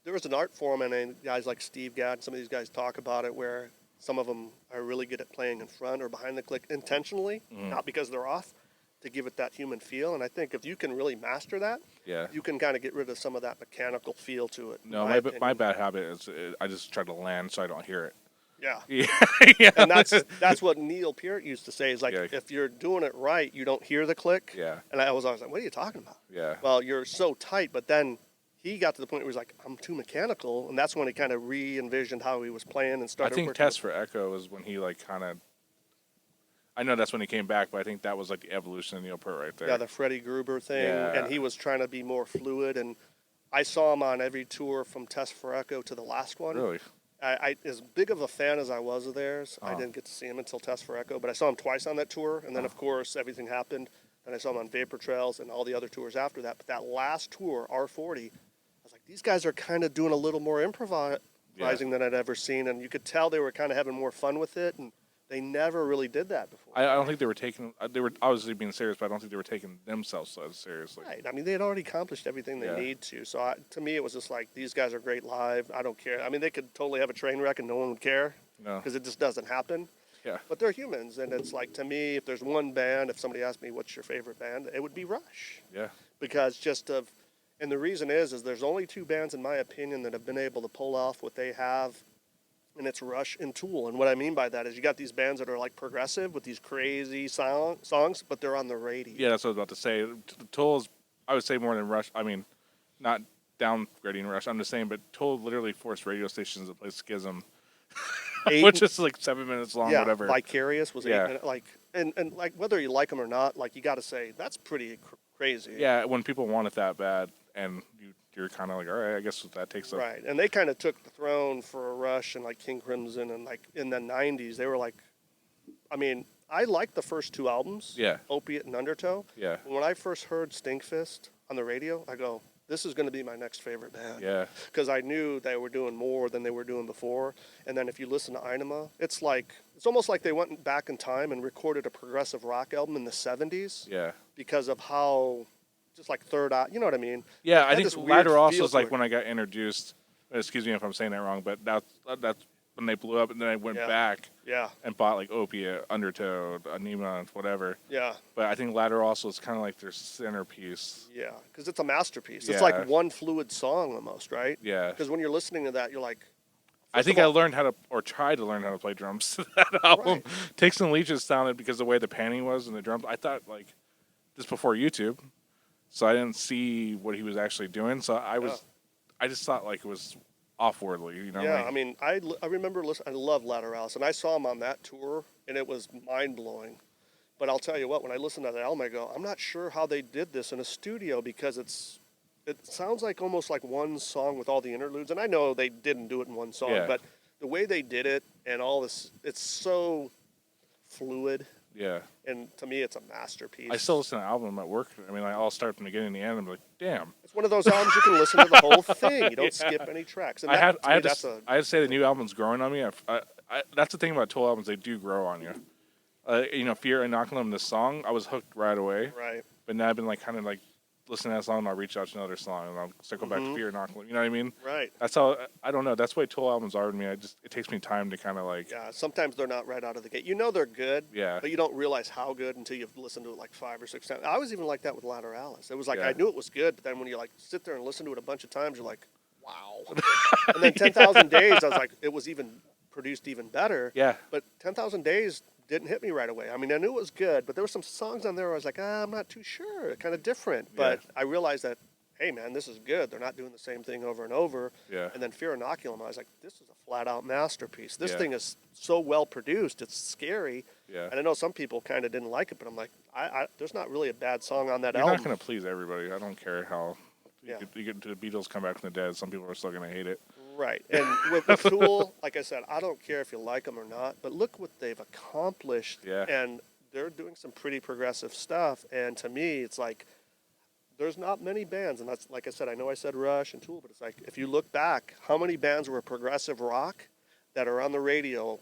there was an art form, and guys like Steve Gadd, some of these guys talk about it, where some of them are really good at playing in front or behind the click intentionally, not because they're off, to give it that human feel. And I think if you can really master that, Yeah. you can kind of get rid of some of that mechanical feel to it. No, my bad habit is I just try to land so I don't hear it. Yeah. Yeah. And that's what Neil Peart used to say, is like, Yeah. if you're doing it right, you don't hear the click. Yeah. And I was always like, what are you talking about? Yeah. Well, you're so tight, but then he got to the point where he was like, I'm too mechanical, and that's when he kind of re-envisioned how he was playing and I started think working. Test for Echo was when he like kind of. I know that's when he came back, but I think that was like the evolution of Neil Peart right there. Yeah, the Freddie Gruber thing, Yeah. and he was trying to be more fluid, and I saw him on every tour from Test for Echo to the last one. Really? I as big of a fan as I was of theirs, I didn't get to see him until Test for Echo, but I saw him twice on that tour, and then of course everything happened, and I saw him on Vapor Trails and all the other tours after that. But that last tour, R40, I was like, these guys are kind of doing a little more improvising than I'd ever seen, and you could tell they were kind of having more fun with it, and they never really did that before. I don't think they were taking. They were obviously being serious, but I don't think they were taking themselves so seriously. Right. I mean, they had already accomplished everything they need to. So to me, it was just like, these guys are great live. I don't care. I mean, they could totally have a train wreck and no one would care. No. Because it just doesn't happen. Yeah. But they're humans, and it's like, to me, if there's one band, if somebody asked me what's your favorite band, it would be Rush. Yeah. Because and the reason is there's only two bands, in my opinion, that have been able to pull off what they have, and it's Rush and Tool. And what I mean by that is you got these bands that are like progressive with these crazy songs, but they're on the radio. Yeah, that's what I was about to say. Tool's, I would say more than Rush. I mean, not downgrading Rush. I'm just saying, but Tool literally forced radio stations to play Schism. which is like 7 minutes long, yeah, whatever. Vicarious was Yeah. 8 minutes. Like, and like whether you like them or not, like you got to say that's pretty crazy. Yeah, when people want it that bad, and you're kind of like, all right, I guess that takes up. Right, and they kind of took the throne for Rush and like King Crimson, and like in the '90s, they were like, I mean, I liked the first 2 albums, Yeah. Opiate and Undertow. Yeah. When I first heard Stinkfist on the radio, I go, this is going to be my next favorite band. Yeah. Because I knew they were doing more than they were doing before. And then if you listen to Inema, it's almost like they went back in time and recorded a progressive rock album in the 70s. Yeah. Because of how, just like Third Eye, you know what I mean? Yeah, It I had think this weird Ladder also feel is to like it. when I got introduced. Excuse me if I'm saying that wrong, but that's when they blew up, and then I went Yeah. back Yeah, and bought like Opiate, Undertow, Anima, whatever. yeah. But I think Ladder also is kind of like their centerpiece. Yeah, because it's a masterpiece. Yeah. It's like one fluid song almost, right? Yeah. Because when you're listening to that, you're like, I think of I all- learned how to, or tried to learn how to play drums to that album. Right. Takes and Leeches sounded because the way the panning was and the drums. I thought like this before YouTube, so I didn't see what he was actually doing. So I just thought like it was off-worldly, you know? yeah. like- I mean, I remember listening. I love Lateralis, and I saw him on that tour, and it was mind blowing. But I'll tell you what, when I listen to that album, I go, I'm not sure how they did this in a studio because it sounds like almost like one song with all the interludes. And I know they didn't do it in one song, Yeah. but the way they did it and all this, it's so fluid. Yeah. And to me, it's a masterpiece. I still listen to the album at work. I mean, I'll start from the beginning to the end. I'm like, damn. It's one of those albums you can listen to the whole thing. You don't skip any tracks. And I had to me, to that's a I had to say the new album's growing on me. That's the thing about Tool albums; they do grow on you. Fear Inoculum, this song, I was hooked right away. right. But now I've been like kind of like listening to that song, and I'll reach out to another song, and I'll circle back to Fear Inoculum. You know what I mean? Right. That's how I don't know. That's the way Tool albums are with me. It takes me time to kind of like Yeah, sometimes they're not right out of the gate. You know they're good, Yeah. but you don't realize how good until you've listened to it like 5 or 6 times. I was even like that with Lateralis. It was like Yeah. I knew it was good, but then when you like sit there and listen to it a bunch of times, you're like, wow. And then 10,000 Days, I was like, it was even produced even better. yeah. But 10,000 Days didn't hit me right away. I mean, I knew it was good, but there were some songs on there where I was like, I'm not too sure. Kind of different. But I realized that, hey, man, this is good. They're not doing the same thing over and over. Yeah. And then Fear Inoculum, I was like, this is a flat-out masterpiece. This Yeah. thing is so well produced. It's scary. Yeah. And I know some people kind of didn't like it, but I'm like, there's not really a bad song on that You're album. not going to please everybody. I don't care how Yeah. you get to the Beatles come back from the dead. Some people are still going to hate it. Right. And with Tool, like I said, I don't care if you like them or not, but look what they've accomplished. Yeah. And they're doing some pretty progressive stuff. And to me, it's like, there's not many bands, and that's, like I said, I know I said Rush and Tool, but it's like, if you look back, how many bands were progressive rock that are on the radio,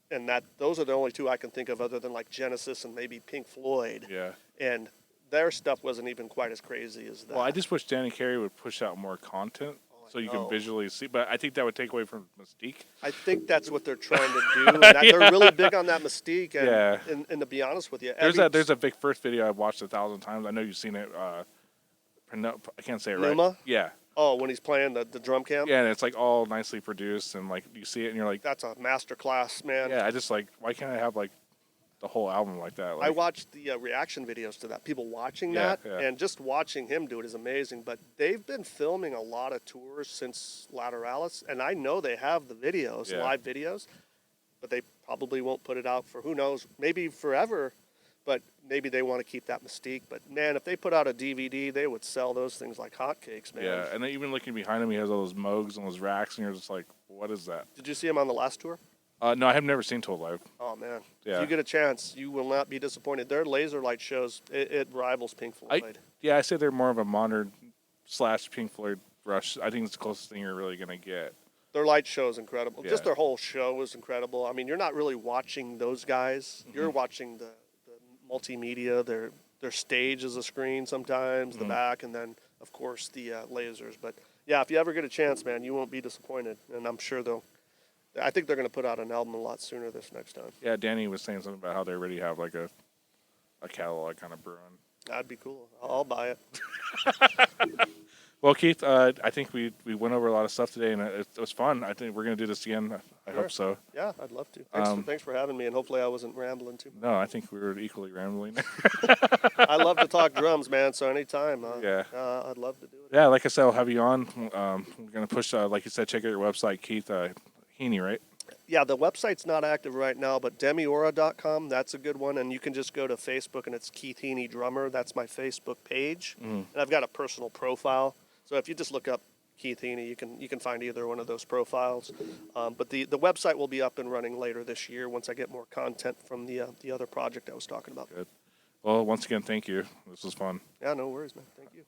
and those are the only 2 I can think of other than like Genesis and maybe Pink Floyd. Yeah. And their stuff wasn't even quite as crazy as that. Well, I just wish Danny Carey would push out more content so you can know. visually see. But I think that would take away from Mystique. I think that's what they're trying to do. And they're really big on that mystique. And, Yeah. and to be honest with you, There's a big first video I've watched 1,000 times. I know you've seen it. I can't say it right. Numa? Yeah. Oh, when he's playing the drum camp? Yeah, and it's like all nicely produced, and like you see it, and you're like, That's a master class, man. yeah. I just like, why can't I have like the whole album like that? Like, I watched the reaction videos to that. People watching Yeah, that, yeah. and just watching him do it is amazing. But they've been filming a lot of tours since Lateralis, and I know they have the videos, Yeah. live videos, but they probably won't put it out for who knows, maybe forever. But maybe they want to keep that mystique. But man, if they put out a DVD, they would sell those things like hotcakes, man. yeah, and then even looking behind him, he has all those Moogs and those racks, and you're just like, what is that? Did you see him on the last tour? No, I have never seen Tool live. Oh man, Yeah. if you get a chance, you will not be disappointed. Their laser light shows it rivals Pink Floyd. Yeah, I say they're more of a modern / Pink Floyd Rush. I think it's the closest thing you're really gonna get. Their light show is incredible. Yeah. Just their whole show is incredible. I mean, you're not really watching those guys. Mm-hmm. You're watching the multimedia. Their stage is a screen sometimes, Mm-hmm. the back, and then of course the lasers. But yeah, if you ever get a chance, man, you won't be disappointed. And I'm sure I think they're going to put out an album a lot sooner this next time. Yeah, Danny was saying something about how they already have like a catalog kind of brewing. That'd be cool. I'll buy it. Well, Keith, I think we went over a lot of stuff today, and it was fun. I think we're going to do this again. I Sure. hope so. Yeah, I'd love to. Thanks for having me, and hopefully I wasn't rambling too much. No, I think we were equally rambling. I love to talk drums, man. So anytime, Yeah. I'd love to do it. Yeah, like I said, I'll have you on. We're going to push, like you said, check out your website, Keith Heaney, right? Yeah, the website's not active right now, but DemiAura.com, that's a good one. And you can just go to Facebook, and it's Keith Heaney Drummer. That's my Facebook page. And I've got a personal profile. So if you just look up Keith Heaney, you can find either one of those profiles. But the website will be up and running later this year once I get more content from the other project I was talking about. Good. Well, once again, thank you. This was fun. Yeah, no worries, man. Thank you.